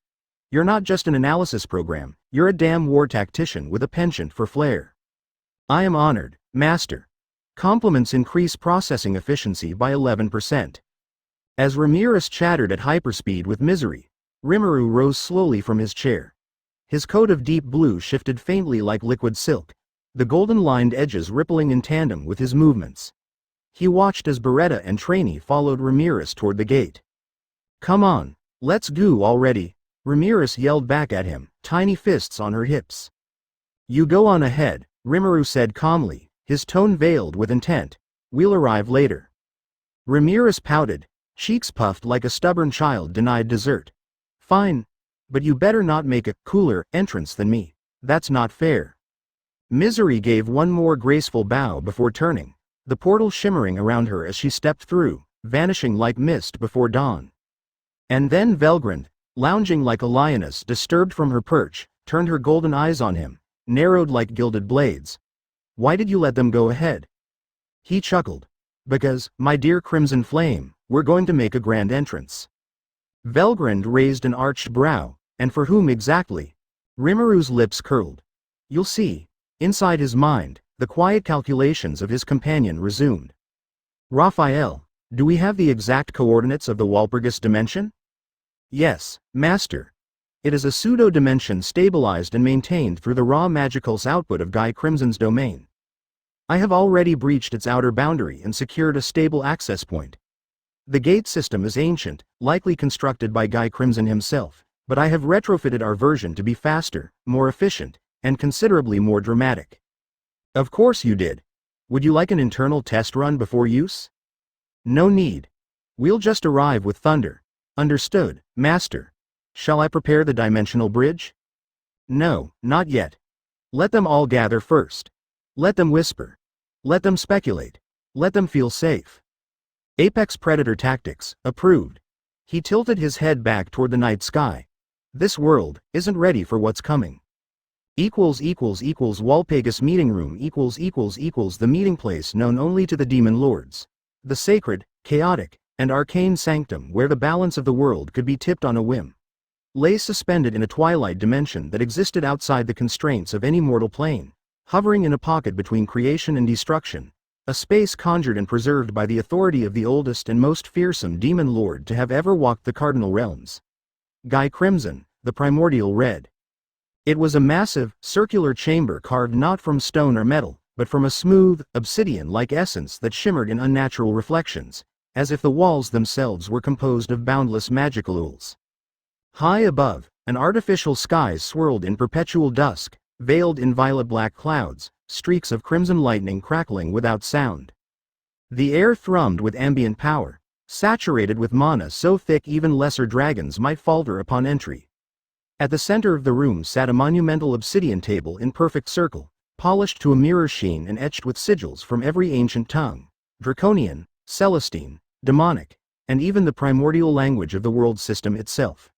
You're not just an analysis program, you're a damn war tactician with a penchant for flair. I am honored, master. Compliments increase processing efficiency by 11%. As Ramirez chattered at hyperspeed with Misery, Rimuru rose slowly from his chair. His coat of deep blue shifted faintly like liquid silk, the golden-lined edges rippling in tandem with his movements. He watched as Beretta and Trainee followed Ramirez toward the gate. Come on, let's go already, Ramirez yelled back at him, tiny fists on her hips. You go on ahead, Rimuru said calmly, his tone veiled with intent. We'll arrive later. Ramirez pouted, cheeks puffed like a stubborn child denied dessert. Fine. But you better not make a cooler entrance than me. That's not fair. Misery gave one more graceful bow before turning, the portal shimmering around her as she stepped through, vanishing like mist before dawn. And then Velgrynd, lounging like a lioness disturbed from her perch, turned her golden eyes on him, narrowed like gilded blades. Why did you let them go ahead? He chuckled. Because, my dear Crimson Flame, we're going to make a grand entrance. Velgrynd raised an arched brow, and for whom exactly? Rimuru's lips curled. You'll see. Inside his mind, the quiet calculations of his companion resumed. Raphael, do we have the exact coordinates of the Walpurgis dimension? Yes, master. It is a pseudo-dimension stabilized and maintained through the raw magicals output of Guy Crimson's domain. I have already breached its outer boundary and secured a stable access point. The gate system is ancient, likely constructed by Guy Crimson himself, but I have retrofitted our version to be faster, more efficient, and considerably more dramatic. Of course you did. Would you like an internal test run before use? No need. We'll just arrive with thunder. Understood, master. Shall I prepare the dimensional bridge? No, not yet. Let them all gather first. Let them whisper. Let them speculate. Let them feel safe. Apex Predator Tactics, approved. He tilted his head back toward the night sky. This world isn't ready for what's coming. Walpurgis meeting room the meeting place known only to the demon lords. The sacred, chaotic, and arcane sanctum where the balance of the world could be tipped on a whim. Lay suspended in a twilight dimension that existed outside the constraints of any mortal plane, hovering in a pocket between creation and destruction, a space conjured and preserved by the authority of the oldest and most fearsome demon lord to have ever walked the cardinal realms. Guy Crimson, the primordial red. It was a massive, circular chamber carved not from stone or metal, but from a smooth, obsidian-like essence that shimmered in unnatural reflections, as if the walls themselves were composed of boundless magical ools. High above, an artificial sky swirled in perpetual dusk, veiled in violet-black clouds, streaks of crimson lightning crackling without sound. The air thrummed with ambient power, saturated with mana so thick even lesser dragons might falter upon entry. At the center of the room sat a monumental obsidian table in perfect circle, polished to a mirror sheen and etched with sigils from every ancient tongue, Draconian, Celestine, Demonic, and even the primordial language of the world system itself.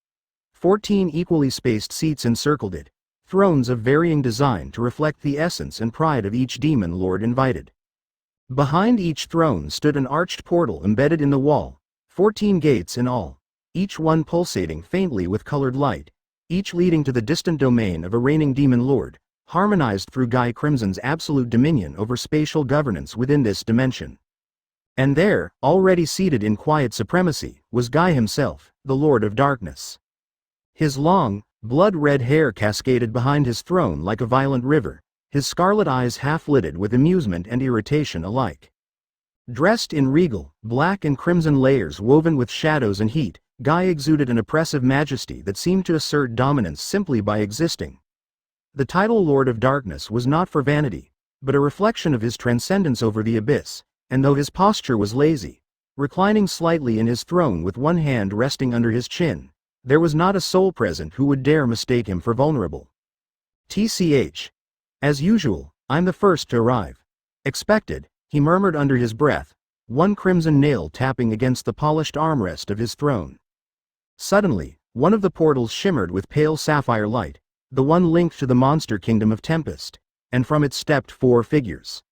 14 equally spaced seats encircled it, thrones of varying design to reflect the essence and pride of each demon lord invited. Behind each throne stood an arched portal embedded in the wall, 14 gates in all, each one pulsating faintly with colored light, each leading to the distant domain of a reigning demon lord, harmonized through Guy Crimson's absolute dominion over spatial governance within this dimension. And there, already seated in quiet supremacy, was Guy himself, the Lord of Darkness. His long, blood-red hair cascaded behind his throne like a violent river, his scarlet eyes half-lidded with amusement and irritation alike. Dressed in regal, black and crimson layers woven with shadows and heat, Guy exuded an oppressive majesty that seemed to assert dominance simply by existing. The title Lord of Darkness was not for vanity, but a reflection of his transcendence over the abyss, and though his posture was lazy, reclining slightly in his throne with one hand resting under his chin, there was not a soul present who would dare mistake him for vulnerable. TCH. As usual, I'm the first to arrive. Expected, he murmured under his breath, one crimson nail tapping against the polished armrest of his throne. Suddenly, one of the portals shimmered with pale sapphire light, the one linked to the monster kingdom of Tempest, and from it stepped 4 figures.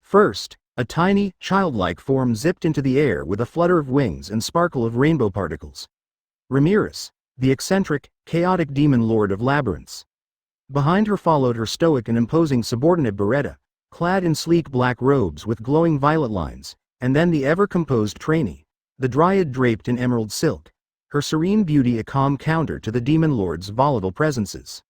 First, a tiny, childlike form zipped into the air with a flutter of wings and sparkle of rainbow particles. Ramirez, the eccentric, chaotic demon lord of labyrinths. Behind her followed her stoic and imposing subordinate Beretta, clad in sleek black robes with glowing violet lines, and then the ever-composed trainee, the dryad draped in emerald silk, her serene beauty a calm counter to the demon lord's volatile presences.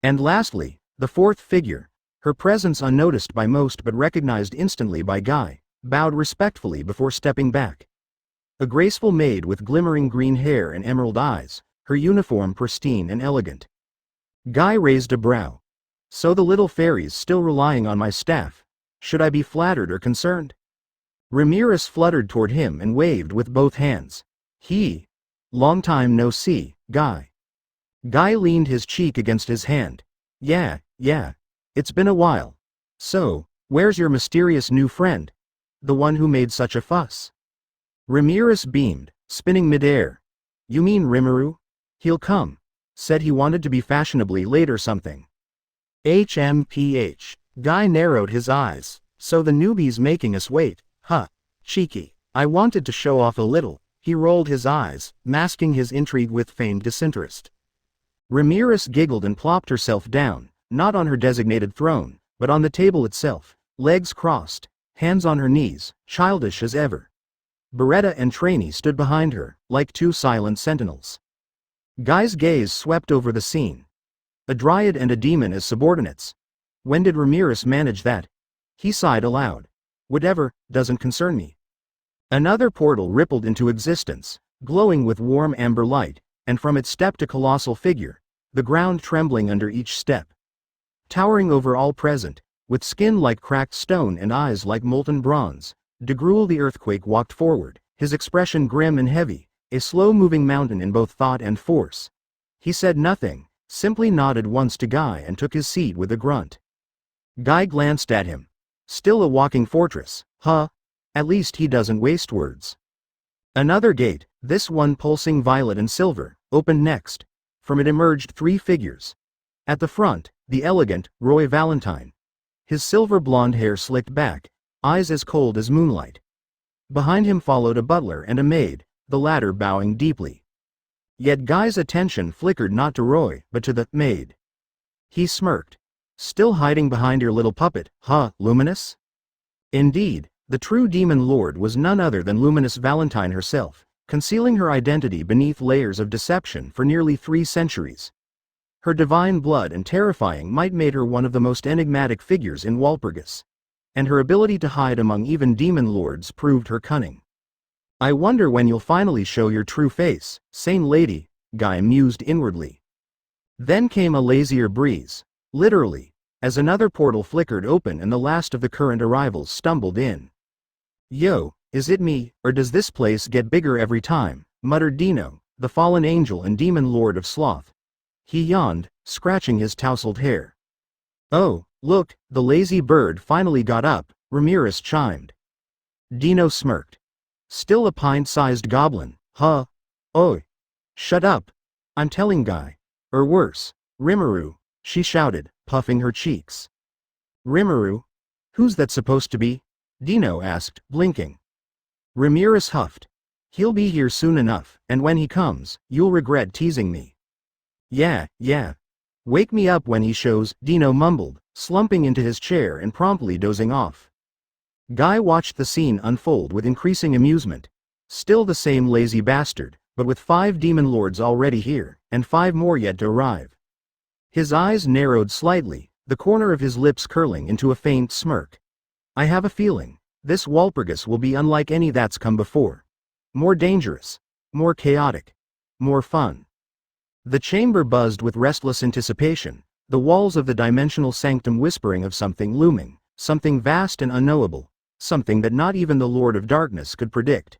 And lastly, the 4th figure, her presence unnoticed by most but recognized instantly by Guy, bowed respectfully before stepping back. A graceful maid with glimmering green hair and emerald eyes, her uniform pristine and elegant. Guy raised a brow. So the little fairy's still relying on my staff. Should I be flattered or concerned? Ramirez fluttered toward him and waved with both hands. Long time no see, Guy. Guy leaned his cheek against his hand. Yeah, it's been a while. So, where's your mysterious new friend? The one who made such a fuss? Ramirez beamed, spinning midair. You mean Rimuru? He'll come. Said he wanted to be fashionably late or something. HMPH. Guy narrowed his eyes. So the newbie's making us wait, huh? Cheeky. I wanted to show off a little. He rolled his eyes, masking his intrigue with feigned disinterest. Ramirez giggled and plopped herself down, not on her designated throne, but on the table itself, legs crossed, hands on her knees, childish as ever. Beretta and trainee stood behind her, like 2 silent sentinels. Guy's gaze swept over the scene. A dryad and a demon as subordinates. When did Ramirez manage that? He sighed aloud. Whatever, doesn't concern me. Another portal rippled into existence, glowing with warm amber light, and from it stepped a colossal figure, the ground trembling under each step. Towering over all present, with skin like cracked stone and eyes like molten bronze, De Gruel the Earthquake walked forward, his expression grim and heavy, a slow-moving mountain in both thought and force. He said nothing, simply nodded once to Guy and took his seat with a grunt. Guy glanced at him. Still a walking fortress, huh? At least he doesn't waste words. Another gate, this one pulsing violet and silver, opened next. From it emerged 3 figures. At the front, the elegant Roy Valentine. His silver blonde hair slicked back, eyes as cold as moonlight. Behind him followed a butler and a maid, the latter bowing deeply. Yet Guy's attention flickered not to Roy, but to the maid. He smirked. Still hiding behind your little puppet, huh, Luminous? Indeed, the true demon lord was none other than Luminous Valentine herself, concealing her identity beneath layers of deception for nearly 3 centuries. Her divine blood and terrifying might made her one of the most enigmatic figures in Walpurgis. And her ability to hide among even demon lords proved her cunning. I wonder when you'll finally show your true face, sane lady, Guy mused inwardly. Then came a lazier breeze. Literally, as another portal flickered open and the last of the current arrivals stumbled in. Yo, is it me, or does this place get bigger every time? Muttered Dino, the fallen angel and demon lord of sloth. He yawned, scratching his tousled hair. Oh, look, the lazy bird finally got up, Ramirez chimed. Dino smirked. Still a pint-sized goblin, huh? Oi. Shut up. I'm telling Guy. Or worse, Rimuru, she shouted, puffing her cheeks. Rimuru? Who's that supposed to be? Dino asked, blinking. Ramirez huffed. He'll be here soon enough, and when he comes, you'll regret teasing me. Yeah. Wake me up when he shows, Dino mumbled, slumping into his chair and promptly dozing off. Guy watched the scene unfold with increasing amusement. Still the same lazy bastard, but with 5 demon lords already here, and 5 more yet to arrive. His eyes narrowed slightly, the corner of his lips curling into a faint smirk. I have a feeling, this Walpurgis will be unlike any that's come before. More dangerous. More chaotic. More fun. The chamber buzzed with restless anticipation, the walls of the dimensional sanctum whispering of something looming, something vast and unknowable, something that not even the Lord of Darkness could predict.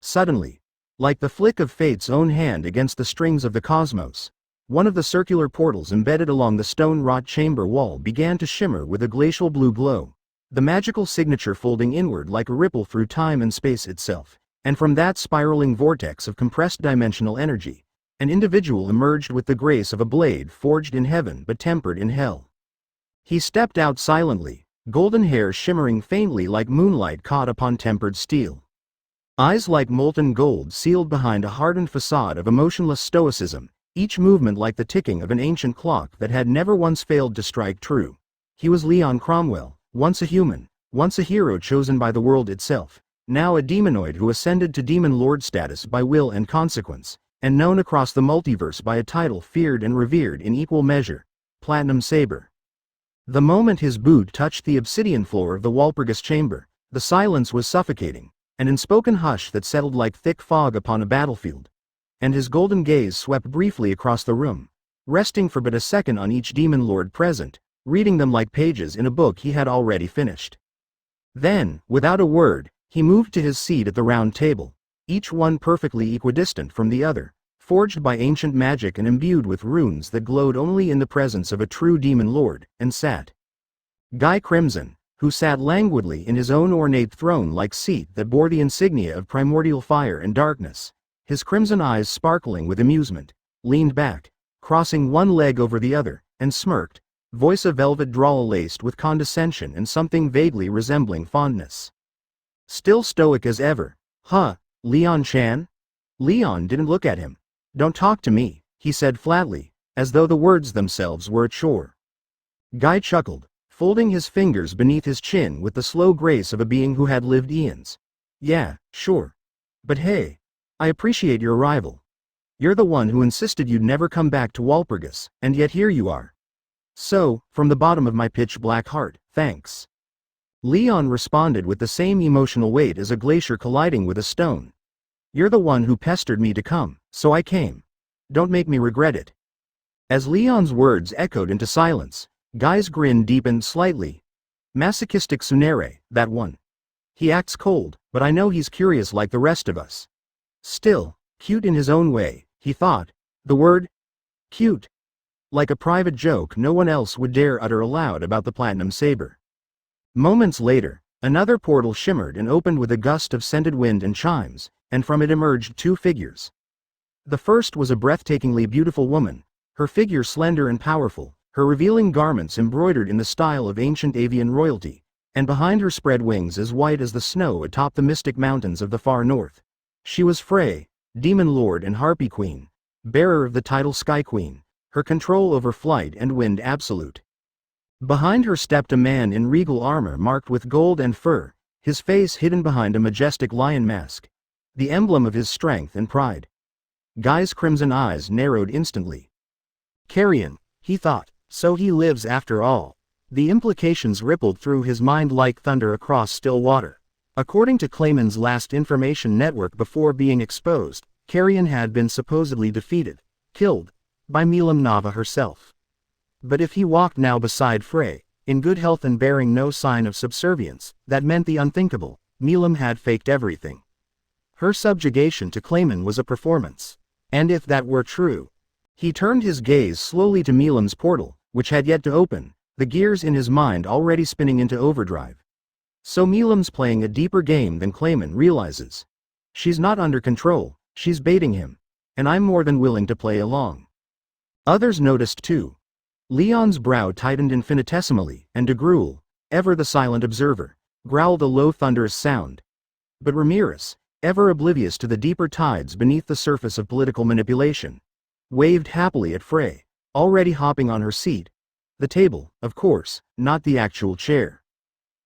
Suddenly, like the flick of fate's own hand against the strings of the cosmos, one of the circular portals embedded along the stone-wrought chamber wall began to shimmer with a glacial blue glow, the magical signature folding inward like a ripple through time and space itself, and from that spiraling vortex of compressed dimensional energy, an individual emerged with the grace of a blade forged in heaven but tempered in hell. He stepped out silently, golden hair shimmering faintly like moonlight caught upon tempered steel. Eyes like molten gold sealed behind a hardened facade of emotionless stoicism, each movement like the ticking of an ancient clock that had never once failed to strike true. He was Leon Cromwell, once a human, once a hero chosen by the world itself, now a demonoid who ascended to demon lord status by will and consequence, and known across the multiverse by a title feared and revered in equal measure, Platinum Saber. The moment his boot touched the obsidian floor of the Walpurgis chamber, the silence was suffocating, an unspoken hush that settled like thick fog upon a battlefield. And his golden gaze swept briefly across the room, resting for but a second on each demon lord present, reading them like pages in a book he had already finished. Then, without a word, he moved to his seat at the round table, each one perfectly equidistant from the other, forged by ancient magic and imbued with runes that glowed only in the presence of a true demon lord, and sat. Guy Crimson, who sat languidly in his own ornate throne-like seat that bore the insignia of primordial fire and darkness, his crimson eyes sparkling with amusement, leaned back, crossing one leg over the other, and smirked, voice a velvet drawl laced with condescension and something vaguely resembling fondness. Still stoic as ever. Huh, Leon Chan? Leon didn't look at him. Don't talk to me, he said flatly, as though the words themselves were a chore. Guy chuckled, folding his fingers beneath his chin with the slow grace of a being who had lived eons. Yeah, sure. But hey, I appreciate your arrival. You're the one who insisted you'd never come back to Walpurgis, and yet here you are. So, from the bottom of my pitch-black heart, thanks. Leon responded with the same emotional weight as a glacier colliding with a stone. You're the one who pestered me to come, so I came. Don't make me regret it. As Leon's words echoed into silence, Guy's grin deepened slightly. Masochistic Tsunere, that one. He acts cold, but I know he's curious like the rest of us. Still, cute in his own way, he thought. The word? Cute. Like a private joke no one else would dare utter aloud about the Platinum Saber. Moments later, another portal shimmered and opened with a gust of scented wind and chimes, and from it emerged 2 figures. The first was a breathtakingly beautiful woman, her figure slender and powerful, her revealing garments embroidered in the style of ancient avian royalty, and behind her spread wings as white as the snow atop the mystic mountains of the far north. She was Frey, Demon Lord and Harpy Queen, bearer of the title Sky Queen, her control over flight and wind absolute. Behind her stepped a man in regal armor marked with gold and fur, his face hidden behind a majestic lion mask, the emblem of his strength and pride. Guy's crimson eyes narrowed instantly. Carrion, he thought, so he lives after all. The implications rippled through his mind like thunder across still water. According to Clayman's last information network before being exposed, Carrion had been supposedly defeated, killed, by Milam Nava herself. But if he walked now beside Frey, in good health and bearing no sign of subservience, that meant the unthinkable. Milam had faked everything. Her subjugation to Clayman was a performance. And if that were true, he turned his gaze slowly to Milam's portal, which had yet to open, the gears in his mind already spinning into overdrive. So Milam's playing a deeper game than Clayman realizes. She's not under control, she's baiting him. And I'm more than willing to play along. Others noticed too. Leon's brow tightened infinitesimally, and de Gruel, ever the silent observer, growled a low thunderous sound. But Ramirez, ever oblivious to the deeper tides beneath the surface of political manipulation, waved happily at Frey, already hopping on her seat. The table, of course, not the actual chair.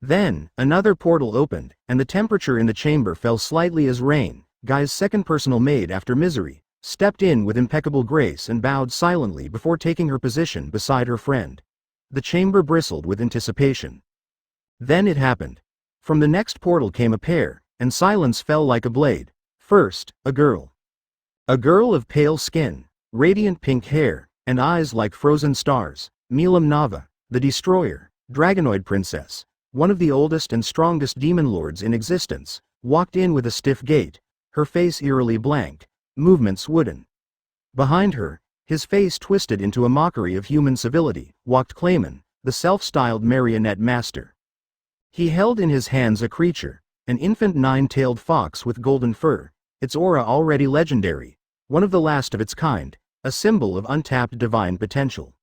Then, another portal opened, and the temperature in the chamber fell slightly as rain. Guy's second personal maid after Misery stepped in with impeccable grace and bowed silently before taking her position beside her friend. The chamber bristled with anticipation. Then it happened. From the next portal came a pair, and silence fell like a blade. First, a girl. A girl of pale skin, radiant pink hair, and eyes like frozen stars. Milam Nava, the Destroyer, Dragonoid Princess, one of the oldest and strongest demon lords in existence, walked in with a stiff gait, her face eerily blank, movements wooden. Behind her, his face twisted into a mockery of human civility, walked Clayman, the self-styled marionette master. He held in his hands a creature, an infant nine-tailed fox with golden fur, its aura already legendary, one of the last of its kind, a symbol of untapped divine potential.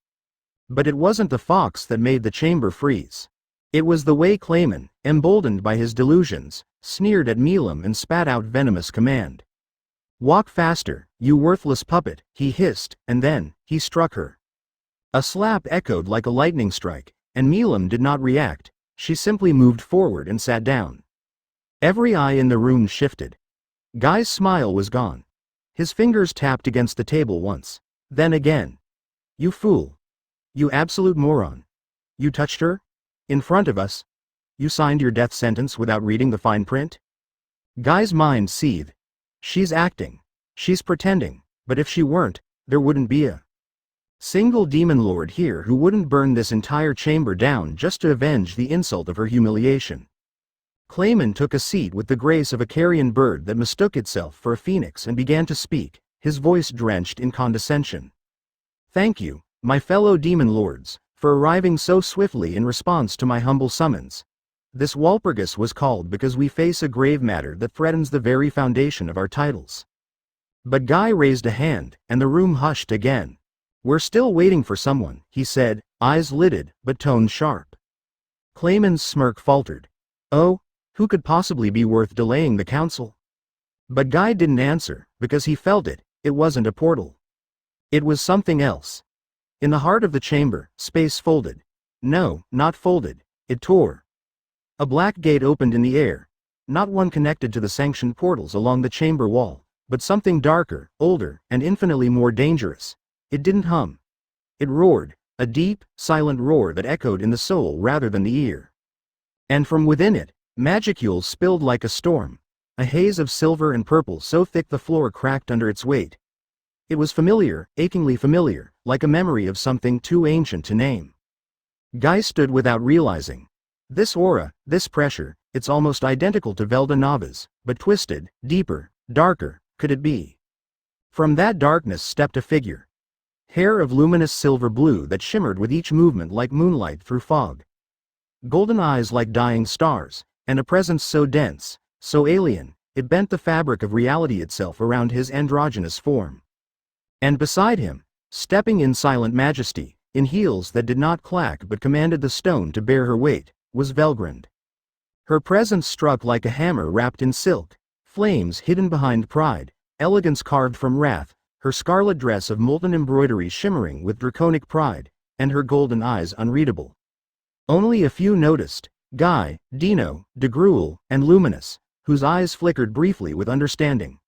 But it wasn't the fox that made the chamber freeze. It was the way Clayman, emboldened by his delusions, sneered at Milam and spat out venomous command. "Walk faster, you worthless puppet," he hissed, and then, he struck her. A slap echoed like a lightning strike, and Milam did not react, she simply moved forward and sat down. Every eye in the room shifted. Guy's smile was gone. His fingers tapped against the table once, then again. "You fool. You absolute moron. You touched her? In front of us? You signed your death sentence without reading the fine print?" Guy's mind seethed. She's acting. She's pretending, but if she weren't, there wouldn't be a single demon lord here who wouldn't burn this entire chamber down just to avenge the insult of her humiliation. Clayman took a seat with the grace of a carrion bird that mistook itself for a phoenix and began to speak, his voice drenched in condescension. "Thank you, my fellow demon lords, for arriving so swiftly in response to my humble summons. This Walpurgis was called because we face a grave matter that threatens the very foundation of our titles." But Guy raised a hand, and the room hushed again. "We're still waiting for someone," he said, eyes lidded, but tone sharp. Clayman's smirk faltered. "Oh, who could possibly be worth delaying the council?" But Guy didn't answer, because he felt it wasn't a portal. It was something else. In the heart of the chamber, space folded. No, not folded, it tore. A black gate opened in the air, not one connected to the sanctioned portals along the chamber wall, but something darker, older, and infinitely more dangerous. It didn't hum. It roared, a deep, silent roar that echoed in the soul rather than the ear. And from within it, magicules spilled like a storm, a haze of silver and purple so thick the floor cracked under its weight. It was familiar, achingly familiar, like a memory of something too ancient to name. Guy stood without realizing. This aura, this pressure, it's almost identical to Velda Nava's, but twisted, deeper, darker, could it be? From that darkness stepped a figure. Hair of luminous silver blue that shimmered with each movement like moonlight through fog. Golden eyes like dying stars, and a presence so dense, so alien, it bent the fabric of reality itself around his androgynous form. And beside him, stepping in silent majesty, in heels that did not clack but commanded the stone to bear her weight, was Velgrynd. Her presence struck like a hammer wrapped in silk, flames hidden behind pride, elegance carved from wrath, her scarlet dress of molten embroidery shimmering with draconic pride, and her golden eyes unreadable. Only a few noticed, Guy, Dino, de Gruel, and Luminous, whose eyes flickered briefly with understanding.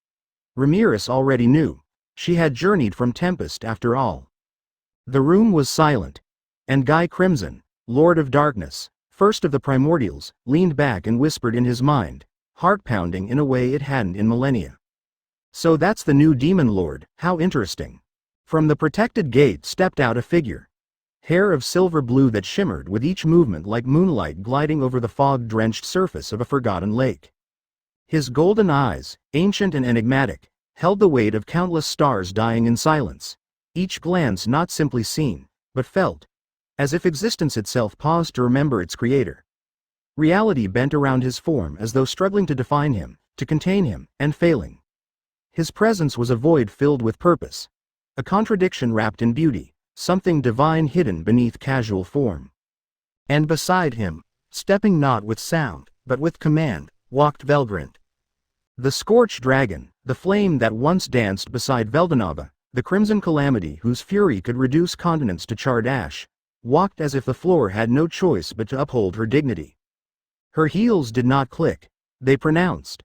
Ramirez already knew. She had journeyed from Tempest after all. The room was silent, and Guy Crimson, Lord of Darkness, first of the Primordials, leaned back and whispered in his mind, heart pounding in a way it hadn't in millennia. "So that's the new demon lord, how interesting." From the protected gate stepped out a figure. Hair of silver blue that shimmered with each movement like moonlight gliding over the fog-drenched surface of a forgotten lake. His golden eyes, ancient and enigmatic, held the weight of countless stars dying in silence, each glance not simply seen, but felt, as if existence itself paused to remember its creator. Reality bent around his form as though struggling to define him, to contain him, and failing. His presence was a void filled with purpose, a contradiction wrapped in beauty, something divine hidden beneath casual form. And beside him, stepping not with sound, but with command, walked Velgrynd. The scorched dragon, the flame that once danced beside Veldanava, the crimson calamity whose fury could reduce continents to charred ash, walked as if the floor had no choice but to uphold her dignity. Her heels did not click. They pronounced.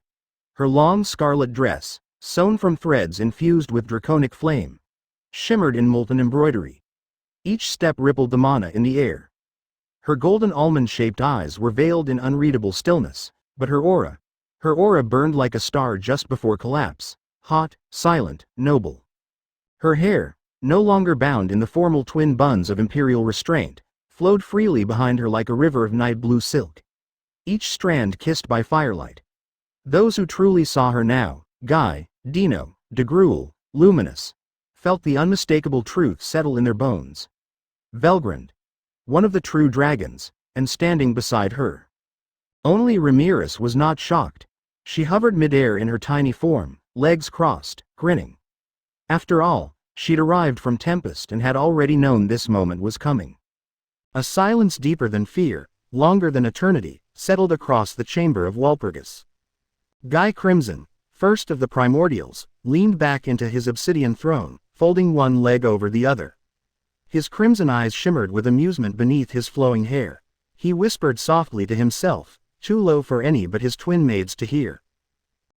Her long scarlet dress, sewn from threads infused with draconic flame, shimmered in molten embroidery. Each step rippled the mana in the air. Her golden almond-shaped eyes were veiled in unreadable stillness, but her aura burned like a star just before collapse, hot, silent, noble. Her hair, no longer bound in the formal twin buns of imperial restraint, flowed freely behind her like a river of night blue silk, each strand kissed by firelight. Those who truly saw her now, Guy, Dino, de Gruel, Luminous, felt the unmistakable truth settle in their bones. Velgrynd, one of the true dragons, and standing beside her. Only Ramirez was not shocked. She hovered midair in her tiny form, legs crossed, grinning. After all, she'd arrived from Tempest and had already known this moment was coming. A silence deeper than fear, longer than eternity, settled across the chamber of Walpurgis. Guy Crimson, first of the primordials, leaned back into his obsidian throne, folding one leg over the other. His crimson eyes shimmered with amusement beneath his flowing hair. He whispered softly to himself, too low for any but his twin maids to hear.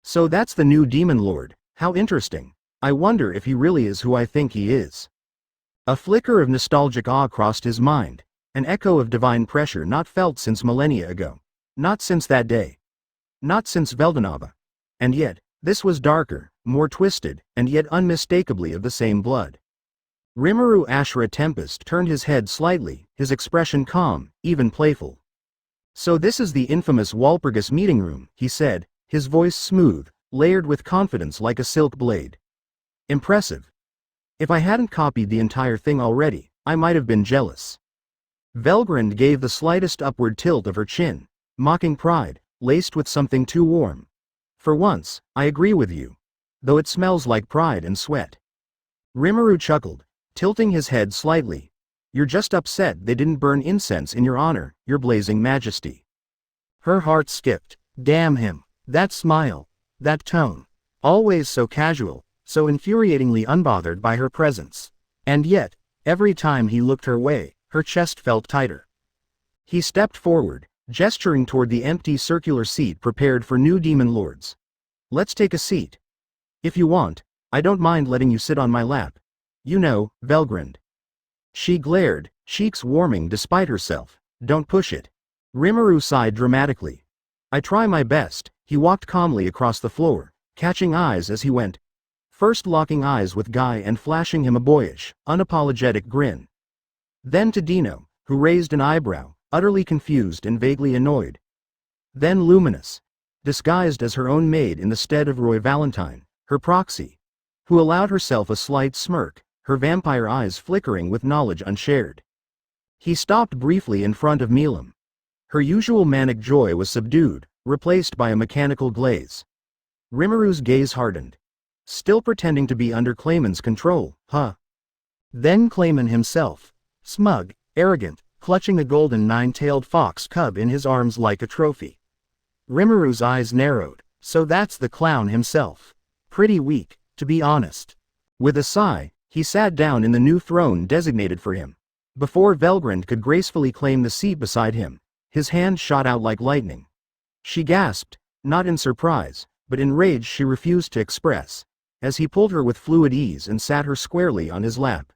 So that's the new demon lord, how interesting. I wonder if he really is who I think he is. A flicker of nostalgic awe crossed his mind, an echo of divine pressure not felt since millennia ago. Not since that day. Not since Veldanaba. And yet, this was darker, more twisted, and yet unmistakably of the same blood. Rimuru Ashura Tempest turned his head slightly, his expression calm, even playful. So this is the infamous Walpurgis meeting room, he said, his voice smooth, layered with confidence like a silk blade. Impressive. If I hadn't copied the entire thing already, I might have been jealous. Velgrynd gave the slightest upward tilt of her chin, mocking pride, laced with something too warm. For once, I agree with you. Though it smells like pride and sweat. Rimuru chuckled, tilting his head slightly. You're just upset they didn't burn incense in your honor, your blazing majesty. Her heart skipped. Damn him. That smile. That tone. Always so casual, so infuriatingly unbothered by her presence. And yet, every time he looked her way, her chest felt tighter. He stepped forward, gesturing toward the empty circular seat prepared for new demon lords. Let's take a seat. If you want, I don't mind letting you sit on my lap. You know, Velgrynd. She glared, cheeks warming despite herself. Don't push it. Rimuru sighed dramatically. I try my best. He walked calmly across the floor, catching eyes as he went. First locking eyes with Guy and flashing him a boyish, unapologetic grin. Then to Dino, who raised an eyebrow, utterly confused and vaguely annoyed. Then Luminous, disguised as her own maid in the stead of Roy Valentine, her proxy, who allowed herself a slight smirk, her vampire eyes flickering with knowledge unshared. He stopped briefly in front of Milam. Her usual manic joy was subdued, replaced by a mechanical glaze. Rimuru's gaze hardened. Still pretending to be under Clayman's control, huh? Then Clayman himself, smug, arrogant, clutching a golden nine-tailed fox cub in his arms like a trophy. Rimuru's eyes narrowed. So that's the clown himself. Pretty weak, to be honest. With a sigh, he sat down in the new throne designated for him. Before Velgrynd could gracefully claim the seat beside him, his hand shot out like lightning. She gasped, not in surprise, but in rage she refused to express, as he pulled her with fluid ease and sat her squarely on his lap.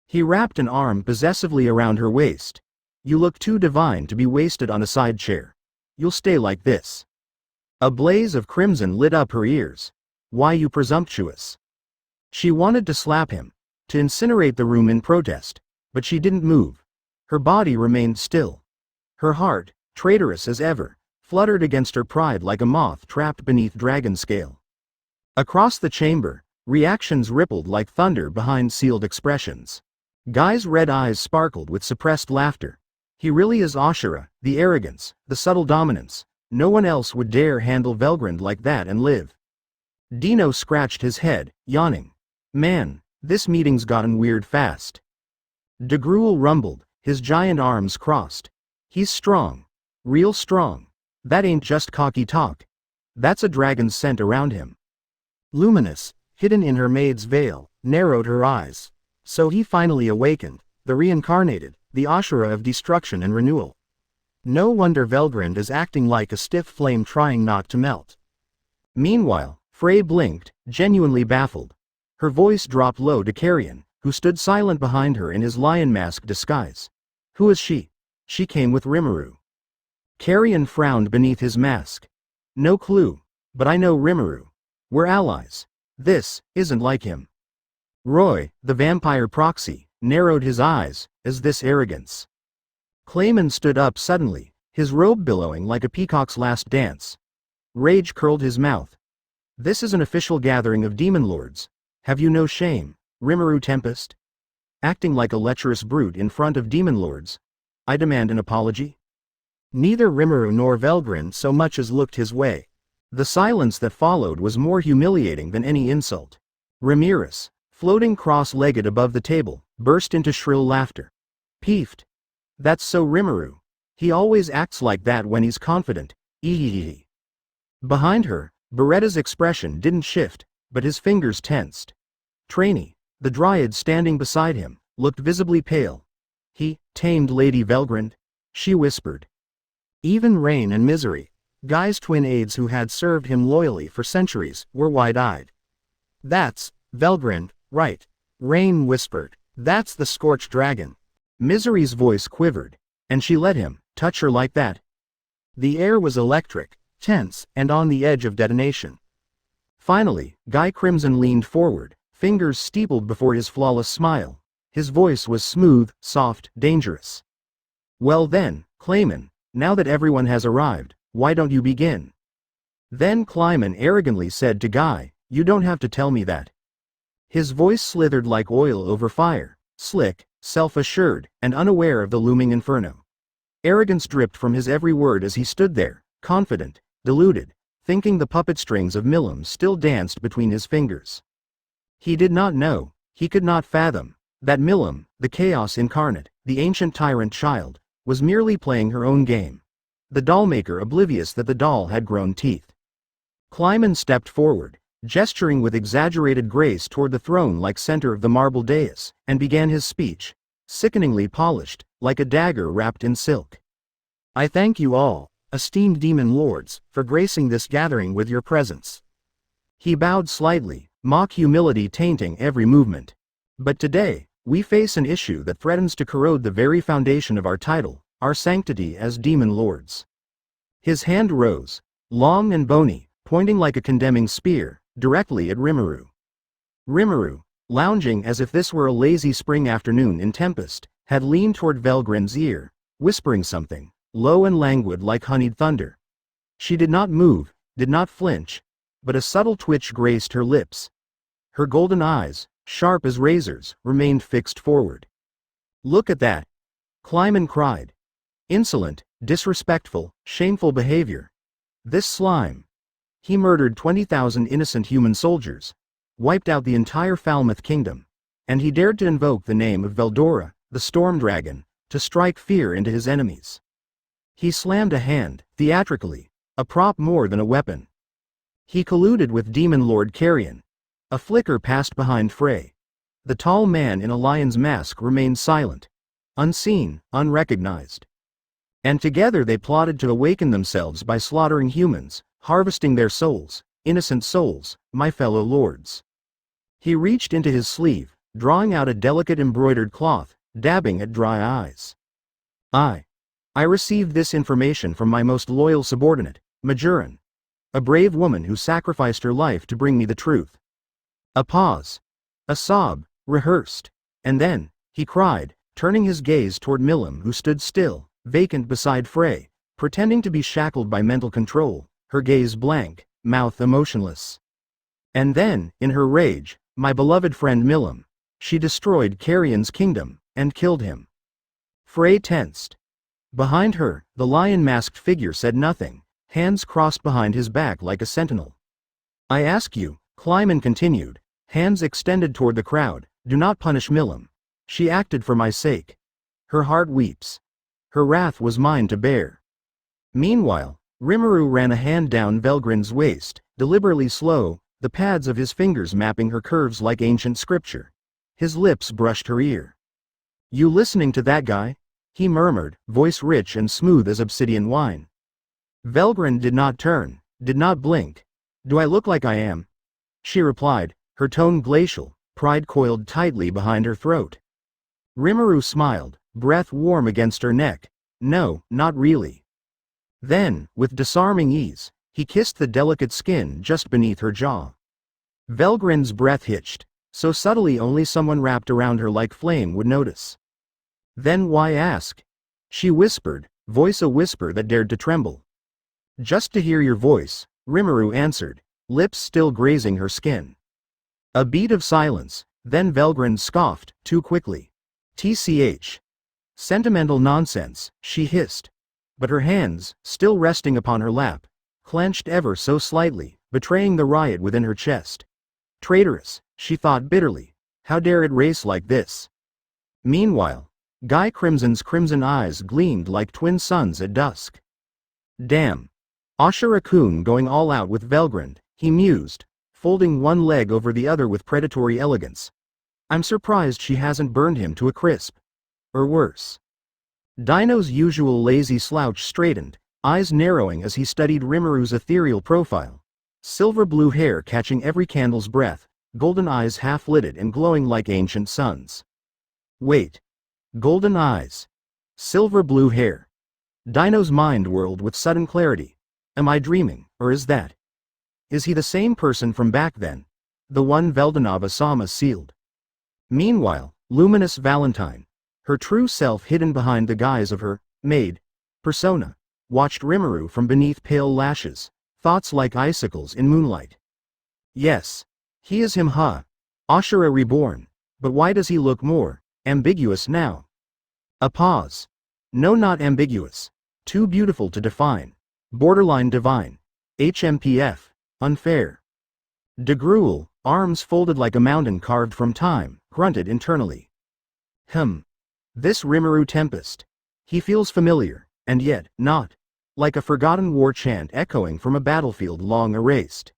He wrapped an arm possessively around her waist. You look too divine to be wasted on a side chair. You'll stay like this. A blaze of crimson lit up her ears. Why, you presumptuous. She wanted to slap him, to incinerate the room in protest, but she didn't move. Her body remained still. Her heart, traitorous as ever, fluttered against her pride like a moth trapped beneath dragon scale. Across the chamber, reactions rippled like thunder behind sealed expressions. Guy's red eyes sparkled with suppressed laughter. He really is Ashura, the arrogance, the subtle dominance. No one else would dare handle Velgrynd like that and live. Dino scratched his head, yawning. Man, this meeting's gotten weird fast. De Gruel rumbled, his giant arms crossed. He's strong. Real strong. That ain't just cocky talk. That's a dragon's scent around him. Luminous, hidden in her maid's veil, narrowed her eyes. So he finally awakened, the reincarnated, the Ashura of destruction and renewal. No wonder Velgrynd is acting like a stiff flame trying not to melt. Meanwhile, Frey blinked, genuinely baffled. Her voice dropped low to Carrion, who stood silent behind her in his lion mask disguise. Who is she? She came with Rimuru. Carrion frowned beneath his mask. No clue, but I know Rimuru. We're allies. This isn't like him. Roy, the vampire proxy, narrowed his eyes. Is this arrogance? Clayman stood up suddenly, his robe billowing like a peacock's last dance. Rage curled his mouth. This is an official gathering of demon lords. Have you no shame, Rimuru Tempest? Acting like a lecherous brute in front of demon lords. I demand an apology. Neither Rimuru nor Velgrynd so much as looked his way. The silence that followed was more humiliating than any insult. Ramirez, floating cross-legged above the table, burst into shrill laughter. Peeved. That's so Rimuru. He always acts like that when he's confident. Ehehehe. Behind her, Beretta's expression didn't shift, but his fingers tensed. Trainee, the dryad standing beside him, looked visibly pale. He tamed Lady Velgrynd? She whispered. Even Rain and Misery, Guy's twin aides who had served him loyally for centuries, were wide-eyed. That's Velgrynd, right? Rain whispered. That's the Scorched Dragon. Misery's voice quivered. And she let him touch her like that. The air was electric, tense, and on the edge of detonation. Finally, Guy Crimson leaned forward, fingers steepled before his flawless smile. His voice was smooth, soft, dangerous. Well then, Clayman, now that everyone has arrived, why don't you begin? Then Clyman arrogantly said to Guy, you don't have to tell me that. His voice slithered like oil over fire, slick, self-assured, and unaware of the looming inferno. Arrogance dripped from his every word as he stood there, confident, deluded, thinking the puppet strings of Milim still danced between his fingers. He did not know, he could not fathom, that Milim, the chaos incarnate, the ancient tyrant child, was merely playing her own game. The dollmaker oblivious that the doll had grown teeth. Clyman stepped forward, gesturing with exaggerated grace toward the throne-like center of the marble dais, and began his speech, sickeningly polished, like a dagger wrapped in silk. I thank you all, esteemed demon lords, for gracing this gathering with your presence. He bowed slightly, mock humility tainting every movement. But today, we face an issue that threatens to corrode the very foundation of our title, our sanctity as demon lords. His hand rose, long and bony, pointing like a condemning spear, directly at Rimuru. Rimuru, lounging as if this were a lazy spring afternoon in Tempest, had leaned toward Velgrynd's ear, whispering something, low and languid like honeyed thunder. She did not move, did not flinch, but a subtle twitch graced her lips. Her golden eyes, sharp as razors, remained fixed forward. Look at that! Clyman cried. Insolent, disrespectful, shameful behavior. This slime. He murdered 20,000 innocent human soldiers, wiped out the entire Falmouth kingdom, and he dared to invoke the name of Veldora, the storm dragon, to strike fear into his enemies. He slammed a hand, theatrically, a prop more than a weapon. He colluded with Demon Lord Carrion. A flicker passed behind Frey. The tall man in a lion's mask remained silent, unseen, unrecognized. And together they plotted to awaken themselves by slaughtering humans, harvesting their souls, innocent souls, my fellow lords. He reached into his sleeve, drawing out a delicate embroidered cloth, dabbing at dry eyes. I received this information from my most loyal subordinate, Majoran, a brave woman who sacrificed her life to bring me the truth. A pause. A sob, rehearsed. And then, he cried, turning his gaze toward Milim who stood still, vacant beside Frey, pretending to be shackled by mental control, her gaze blank, mouth emotionless. And then, in her rage, my beloved friend Milim. She destroyed Carrion's kingdom, and killed him. Frey tensed. Behind her, the lion-masked figure said nothing, hands crossed behind his back like a sentinel. I ask you, Clyman continued, hands extended toward the crowd, do not punish Milim. She acted for my sake. Her heart weeps. Her wrath was mine to bear. Meanwhile, Rimuru ran a hand down Velgrynd's waist, deliberately slow, the pads of his fingers mapping her curves like ancient scripture. His lips brushed her ear. You listening to that guy? he murmured, voice rich and smooth as obsidian wine. Velgrynd did not turn, did not blink. Do I look like I am? She replied, her tone glacial, pride coiled tightly behind her throat. Rimuru smiled, breath warm against her neck. No, not really. Then, with disarming ease, he kissed the delicate skin just beneath her jaw. Velgrynd's breath hitched, so subtly only someone wrapped around her like flame would notice. Then why ask? She whispered, voice a whisper that dared to tremble. Just to hear your voice, Rimuru answered, lips still grazing her skin. A beat of silence, then Velgrynd scoffed, too quickly. TCH. Sentimental nonsense, she hissed. But her hands, still resting upon her lap, clenched ever so slightly, betraying the riot within her chest. Traitorous, she thought bitterly. How dare it race like this? Meanwhile, Guy Crimson's crimson eyes gleamed like twin suns at dusk. Damn. Ashura-kun going all out with Velgrynd, he mused, folding one leg over the other with predatory elegance. I'm surprised she hasn't burned him to a crisp. Or worse. Dino's usual lazy slouch straightened, eyes narrowing as he studied Rimuru's ethereal profile. Silver blue hair catching every candle's breath, golden eyes half-lidded and glowing like ancient suns. Wait. Golden eyes. Silver blue hair. Dino's mind whirled with sudden clarity. Am I dreaming, or is that? Is he the same person from back then? The one Veldanava-sama sealed. Meanwhile, luminous Valentine, her true self hidden behind the guise of her maid persona, watched Rimuru from beneath pale lashes, thoughts like icicles in moonlight. Yes. He is him, huh? Ashura reborn. But why does he look more ambiguous now? A pause. No, not ambiguous. Too beautiful to define. Borderline divine. HMPF. Unfair. De Gruel, arms folded like a mountain carved from time, grunted internally. This Rimuru tempest. He feels familiar, and yet, not. Like a forgotten war chant echoing from a battlefield long erased.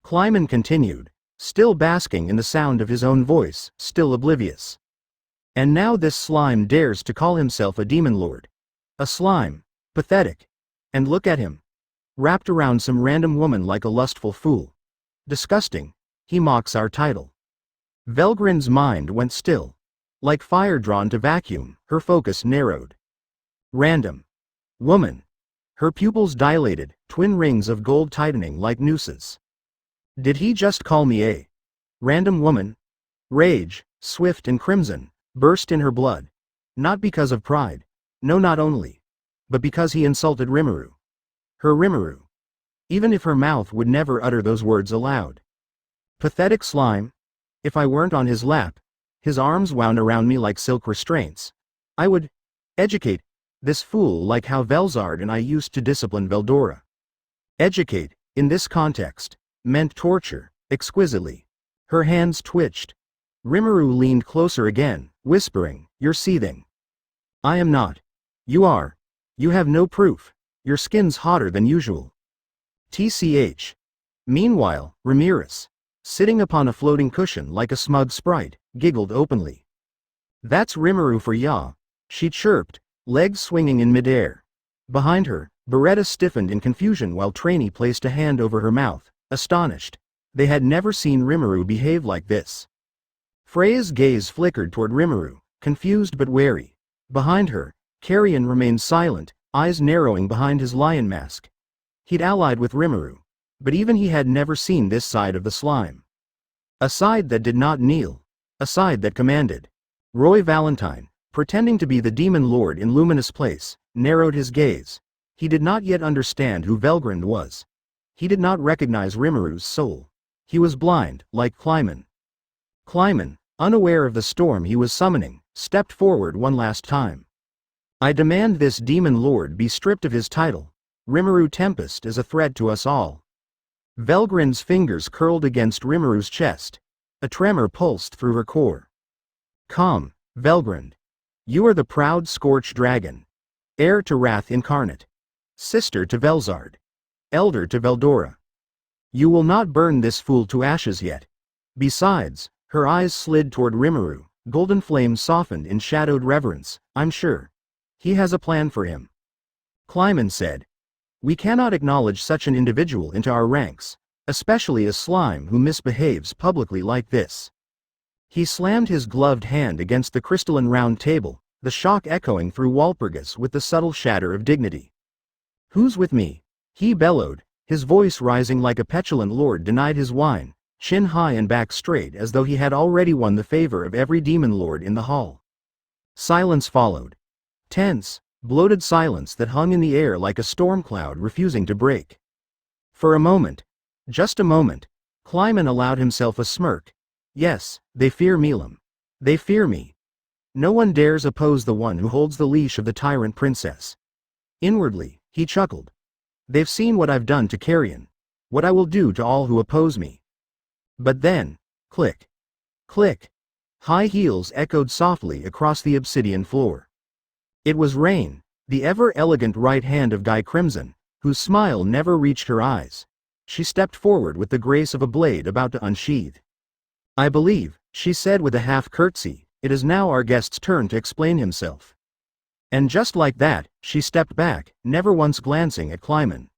Kleiman continued, still basking in the sound of his own voice, still oblivious. And now this slime dares to call himself a demon lord. A slime. Pathetic. And look at him. Wrapped around some random woman like a lustful fool. Disgusting. He mocks our title. Velgrynd's mind went still. Like fire drawn to vacuum, her focus narrowed. Random. Woman. Her pupils dilated, twin rings of gold tightening like nooses. Did he just call me a random woman? Rage, swift and crimson, burst in her blood. Not because of pride. No, not only. But because he insulted Rimuru. Her Rimuru. Even if her mouth would never utter those words aloud. Pathetic slime. If I weren't on his lap, his arms wound around me like silk restraints, I would educate this fool like how Velzard and I used to discipline Veldora. Educate, in this context, meant torture, exquisitely. Her hands twitched. Rimuru leaned closer again, whispering, You're seething. I am not. You are. You have no proof. Your skin's hotter than usual. TCH. Meanwhile, Ramirez, sitting upon a floating cushion like a smug sprite, giggled openly. That's Rimuru for ya, she chirped, legs swinging in midair. Behind her, Beretta stiffened in confusion while Trainee placed a hand over her mouth, astonished. They had never seen Rimuru behave like this. Freya's gaze flickered toward Rimuru, confused but wary. Behind her, Carrion remained silent, eyes narrowing behind his lion mask. He'd allied with Rimuru, but even he had never seen this side of the slime. A side that did not kneel. A side that commanded. Roy Valentine, pretending to be the demon lord in Luminous Place, narrowed his gaze. He did not yet understand who Velgrynd was. He did not recognize Rimuru's soul. He was blind, like Kleiman. Kleiman, unaware of the storm he was summoning, stepped forward one last time. I demand this demon lord be stripped of his title. Rimuru Tempest is a threat to us all. Velgrynd's fingers curled against Rimuru's chest. A tremor pulsed through her core. Calm, Velgrynd. You are the proud scorched dragon. Heir to Wrath incarnate. Sister to Velzard. Elder to Veldora. You will not burn this fool to ashes yet. Besides, her eyes slid toward Rimuru, golden flames softened in shadowed reverence, I'm sure. He has a plan for him. Kleiman said. We cannot acknowledge such an individual into our ranks, especially a slime who misbehaves publicly like this. He slammed his gloved hand against the crystalline round table, the shock echoing through Walpurgis with the subtle shatter of dignity. Who's with me? He bellowed, his voice rising like a petulant lord denied his wine, chin high and back straight as though he had already won the favor of every demon lord in the hall. Silence followed. Tense, bloated silence that hung in the air like a storm cloud refusing to break. For a moment, just a moment, Kleiman allowed himself a smirk. Yes, they fear Milam. They fear me. No one dares oppose the one who holds the leash of the tyrant princess. Inwardly, he chuckled. They've seen what I've done to Carrion. What I will do to all who oppose me. But then, click. Click. High heels echoed softly across the obsidian floor. It was Rain, the ever-elegant right hand of Guy Crimson, whose smile never reached her eyes. She stepped forward with the grace of a blade about to unsheathe. I believe, she said with a half-curtsy, it is now our guest's turn to explain himself. And just like that, she stepped back, never once glancing at Kleiman.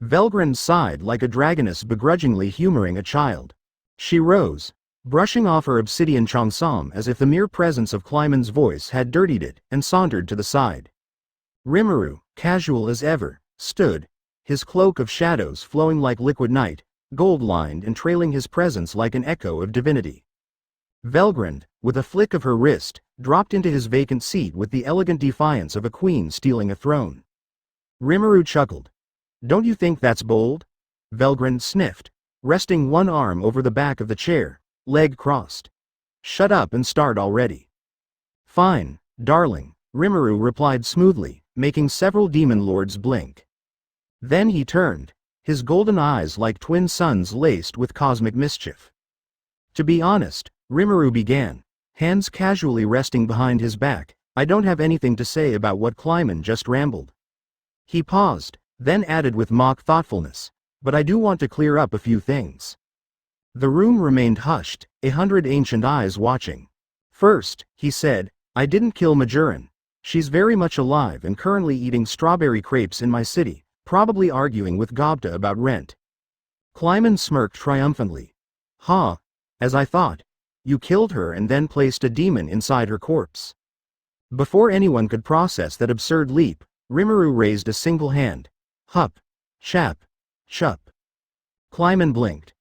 Velgrynd sighed like a dragoness begrudgingly humoring a child. She rose, brushing off her obsidian cheongsam as if the mere presence of Kleiman's voice had dirtied it, and sauntered to the side. Rimuru, casual as ever, stood, his cloak of shadows flowing like liquid night, gold-lined and trailing his presence like an echo of divinity. Velgrynd, with a flick of her wrist, dropped into his vacant seat with the elegant defiance of a queen stealing a throne. Rimuru chuckled. Don't you think that's bold? Velgrynd sniffed, resting one arm over the back of the chair, leg crossed. Shut up and start already. Fine, darling, Rimuru replied smoothly, making several demon lords blink. Then he turned, his golden eyes like twin suns laced with cosmic mischief. To be honest, Rimuru began, hands casually resting behind his back, I don't have anything to say about what Kleiman just rambled. He paused, then added with mock thoughtfulness, but I do want to clear up a few things. The room remained hushed, 100 ancient eyes watching. First, he said, I didn't kill Majoran. She's very much alive and currently eating strawberry crepes in my city, probably arguing with Gobta about rent. Kleiman smirked triumphantly. Ha! As I thought. You killed her and then placed a demon inside her corpse. Before anyone could process that absurd leap, Rimuru raised a single hand. Hup. Chap. Chup. Kleiman blinked.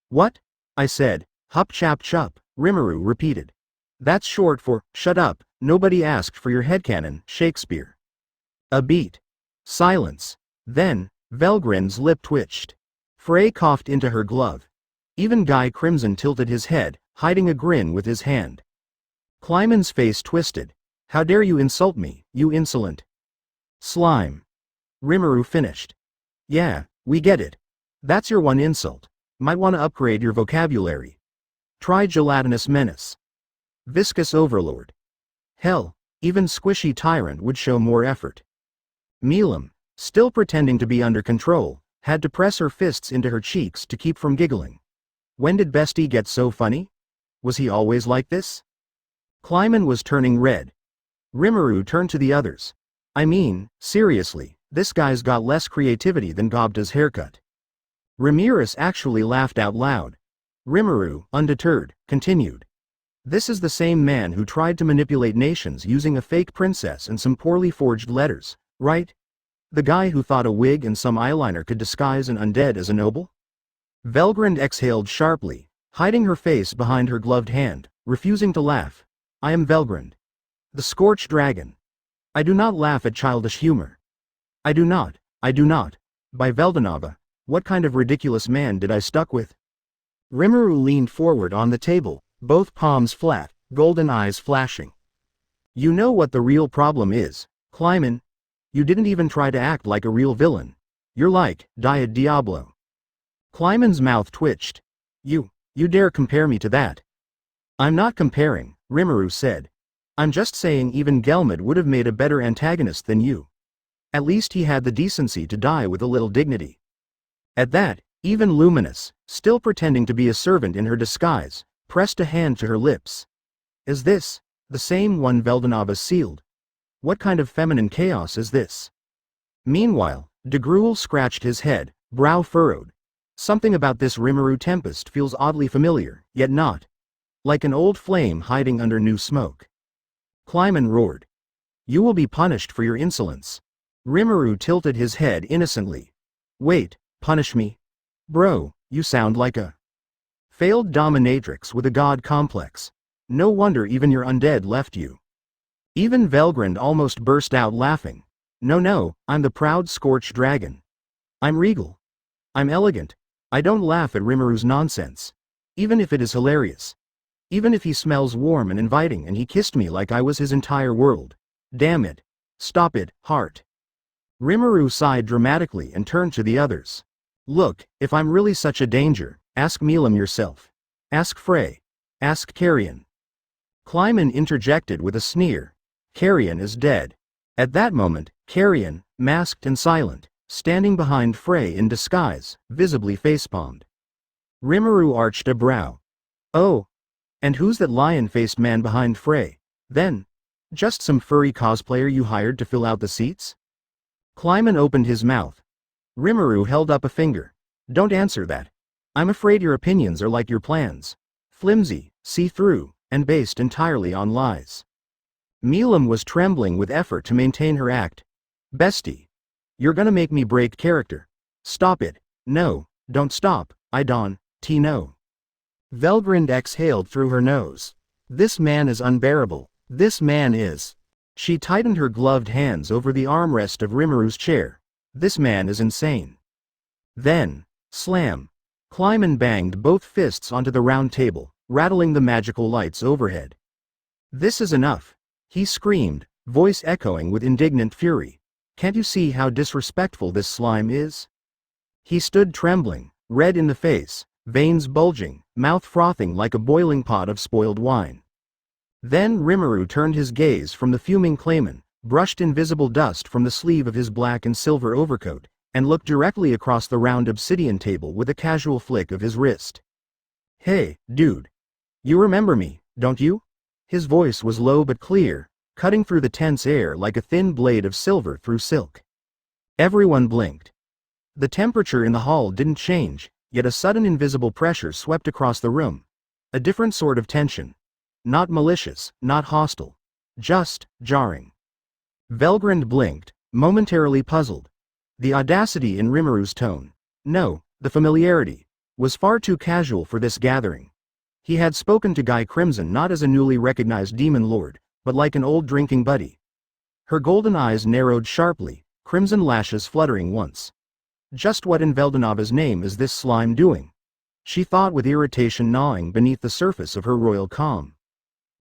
What? I said, hup chap chup, Rimuru repeated. That's short for, shut up, nobody asked for your headcanon, Shakespeare. A beat. Silence. Then, Velgrynd's lip twitched. Frey coughed into her glove. Even Guy Crimson tilted his head, hiding a grin with his hand. Kleiman's face twisted. How dare you insult me, you insolent slime. Rimuru finished. Yeah, we get it. That's your one insult. Might want to upgrade your vocabulary. Try gelatinous menace. Viscous overlord. Hell, even squishy tyrant would show more effort. Milam, still pretending to be under control, had to press her fists into her cheeks to keep from giggling. When did Bestie get so funny? Was he always like this? Kleiman was turning red. Rimuru turned to the others. I mean, seriously, this guy's got less creativity than Gobta's haircut. Ramirez actually laughed out loud. Rimuru, undeterred, continued. This is the same man who tried to manipulate nations using a fake princess and some poorly forged letters, right? The guy who thought a wig and some eyeliner could disguise an undead as a noble? Velgrynd exhaled sharply, hiding her face behind her gloved hand, refusing to laugh. I am Velgrynd. The Scorched Dragon. I do not laugh at childish humor. I do not. By Veldanava, what kind of ridiculous man did I stuck with? Rimuru leaned forward on the table, both palms flat, golden eyes flashing. You know what the real problem is, Kleiman. You didn't even try to act like a real villain. You're like, Diad Diablo. Kleiman's mouth twitched. You dare compare me to that? I'm not comparing, Rimuru said. I'm just saying even Gelmid would have made a better antagonist than you. At least he had the decency to die with a little dignity. At that, even Luminous, still pretending to be a servant in her disguise, pressed a hand to her lips. Is this the same one Veldanava sealed? What kind of feminine chaos is this? Meanwhile, de Gruel scratched his head, brow furrowed. Something about this Rimuru tempest feels oddly familiar, yet not. Like an old flame hiding under new smoke. Kleiman roared. You will be punished for your insolence. Rimuru tilted his head innocently. Wait, punish me? Bro, you sound like a failed dominatrix with a god complex. No wonder even your undead left you. Even Velgrynd almost burst out laughing. No, I'm the proud scorched dragon. I'm regal. I'm elegant. I don't laugh at Rimuru's nonsense. Even if it is hilarious. Even if he smells warm and inviting and he kissed me like I was his entire world. Damn it. Stop it, heart. Rimuru sighed dramatically and turned to the others. Look, if I'm really such a danger, ask Milam yourself. Ask Frey. Ask Carrion. Kleiman interjected with a sneer. Carrion is dead. At that moment, Carrion, masked and silent, standing behind Frey in disguise, visibly facepalmed. Rimuru arched a brow. Oh. And who's that lion-faced man behind Frey, then? Just some furry cosplayer you hired to fill out the seats? Kleiman opened his mouth. Rimuru held up a finger. Don't answer that. I'm afraid your opinions are like your plans. Flimsy, see-through, and based entirely on lies. Milam was trembling with effort to maintain her act. Bestie. You're gonna make me break character. Stop it. No, don't stop, no. Velgrynd exhaled through her nose. This man is unbearable. This man is. She tightened her gloved hands over the armrest of Rimuru's chair. This man is insane. Then, slam. Kleiman banged both fists onto the round table, rattling the magical lights overhead. This is enough. He screamed, voice echoing with indignant fury. Can't you see how disrespectful this slime is? He stood trembling, red in the face, veins bulging, mouth frothing like a boiling pot of spoiled wine. Then Rimuru turned his gaze from the fuming Kleiman, brushed invisible dust from the sleeve of his black and silver overcoat, and looked directly across the round obsidian table with a casual flick of his wrist. Hey, dude. You remember me, don't you? His voice was low but clear, cutting through the tense air like a thin blade of silver through silk. Everyone blinked. The temperature in the hall didn't change, yet a sudden invisible pressure swept across the room. A different sort of tension. Not malicious, not hostile. Just jarring. Velgrynd blinked, momentarily puzzled. The audacity in Rimuru's tone, no, the familiarity, was far too casual for this gathering. He had spoken to Guy Crimson not as a newly recognized demon lord, but like an old drinking buddy. Her golden eyes narrowed sharply, crimson lashes fluttering once. Just what in Veldanava's name is this slime doing? She thought with irritation gnawing beneath the surface of her royal calm.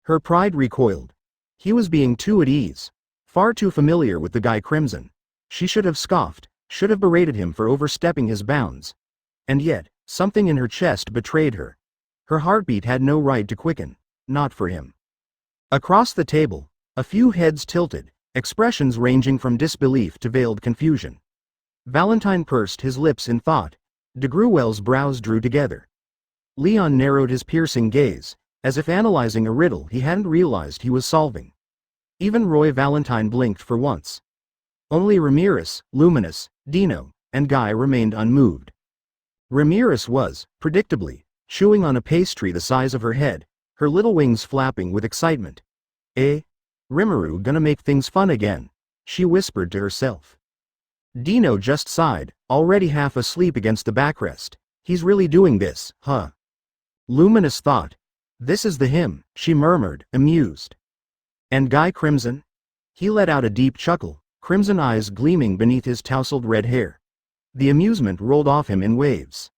Her pride recoiled. He was being too at ease. Far too familiar with the Guy Crimson. She should have scoffed, should have berated him for overstepping his bounds. And yet, something in her chest betrayed her. Her heartbeat had no right to quicken, not for him. Across the table, a few heads tilted, expressions ranging from disbelief to veiled confusion. Valentine pursed his lips in thought. De Gruel's brows drew together. Leon narrowed his piercing gaze, as if analyzing a riddle he hadn't realized he was solving. Even Roy Valentine blinked for once. Only Ramirez, Luminous, Dino, and Guy remained unmoved. Ramirez was, predictably, chewing on a pastry the size of her head, her little wings flapping with excitement. Rimuru gonna make things fun again, she whispered to herself. Dino just sighed, already half asleep against the backrest. He's really doing this, huh? Luminous thought. This is the him, she murmured, amused. And Guy Crimson? He let out a deep chuckle, crimson eyes gleaming beneath his tousled red hair. The amusement rolled off him in waves.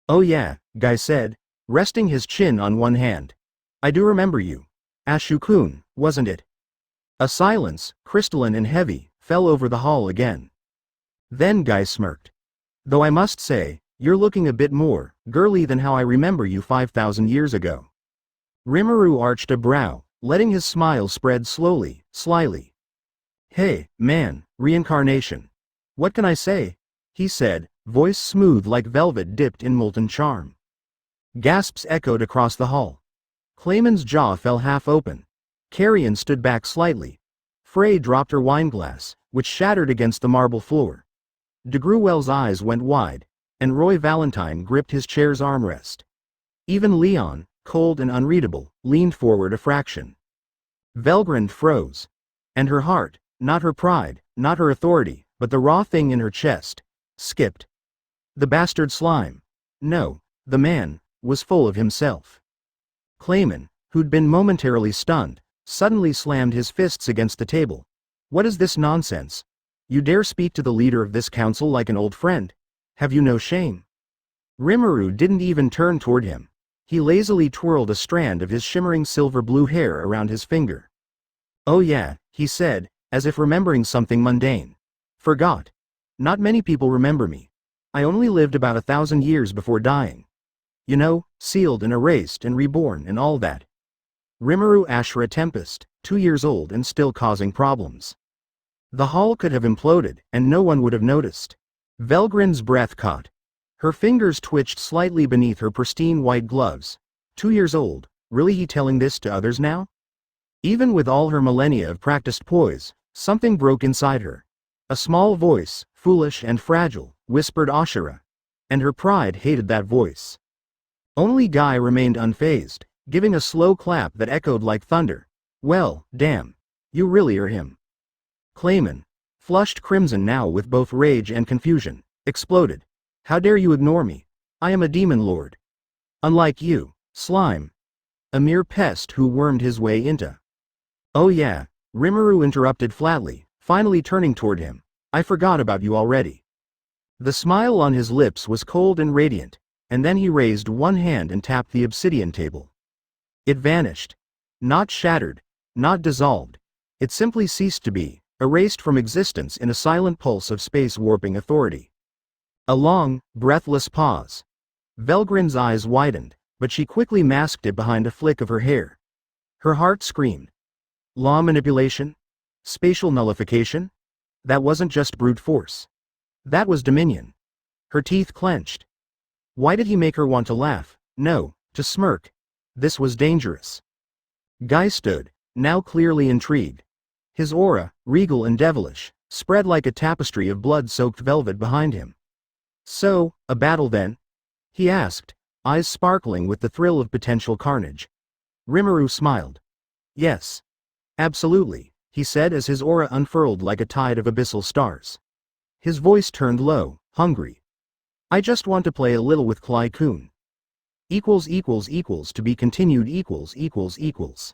Oh yeah, Guy said, resting his chin on one hand. I do remember you. Ashu-kun, wasn't it? A silence, crystalline and heavy, fell over the hall again. Then Guy smirked. Though I must say, you're looking a bit more girly than how I remember you 5,000 years ago. Rimuru arched a brow, letting his smile spread slowly, slyly. Hey, man, reincarnation. What can I say? He said, voice smooth like velvet dipped in molten charm. Gasps echoed across the hall. Kleiman's jaw fell half open. Carrion stood back slightly. Frey dropped her wineglass, which shattered against the marble floor. De Gruwel's eyes went wide, and Roy Valentine gripped his chair's armrest. Even Leon, cold and unreadable, leaned forward a fraction. Velgrynd froze. And her heart, not her pride, not her authority, but the raw thing in her chest, skipped. The bastard slime. No, the man, was full of himself. Clayman, who'd been momentarily stunned, suddenly slammed his fists against the table. What is this nonsense? You dare speak to the leader of this council like an old friend? Have you no shame? Rimuru didn't even turn toward him. He lazily twirled a strand of his shimmering silver-blue hair around his finger. Oh yeah, he said, as if remembering something mundane. Forgot. Not many people remember me. I only lived about 1,000 years before dying. You know, sealed and erased and reborn and all that. Rimuru Ashra Tempest, 2 years old and still causing problems. The hall could have imploded, and no one would have noticed. Velgrynd's breath caught. Her fingers twitched slightly beneath her pristine white gloves. 2 years old, really he telling this to others now? Even with all her millennia of practiced poise, something broke inside her. A small voice, foolish and fragile, whispered Ashura. And her pride hated that voice. Only Guy remained unfazed, giving a slow clap that echoed like thunder. Well, damn. You really are him. Clayman, flushed crimson now with both rage and confusion, exploded. How dare you ignore me? I am a demon lord. Unlike you, slime. A mere pest who wormed his way into. Oh yeah, Rimuru interrupted flatly, finally turning toward him. I forgot about you already. The smile on his lips was cold and radiant, and then he raised one hand and tapped the obsidian table. It vanished. Not shattered, not dissolved. It simply ceased to be, erased from existence in a silent pulse of space-warping authority. A long, breathless pause. Velgrynd's eyes widened, but she quickly masked it behind a flick of her hair. Her heart screamed. Law manipulation? Spatial nullification? That wasn't just brute force. That was dominion. Her teeth clenched. Why did he make her want to laugh? No, to smirk. This was dangerous. Guy stood, now clearly intrigued. His aura, regal and devilish, spread like a tapestry of blood-soaked velvet behind him. So, a battle then? He asked, eyes sparkling with the thrill of potential carnage. Rimuru smiled. Yes. Absolutely, he said as his aura unfurled like a tide of abyssal stars. His voice turned low, hungry. I just want to play a little with Cly Kun. == To be continued ==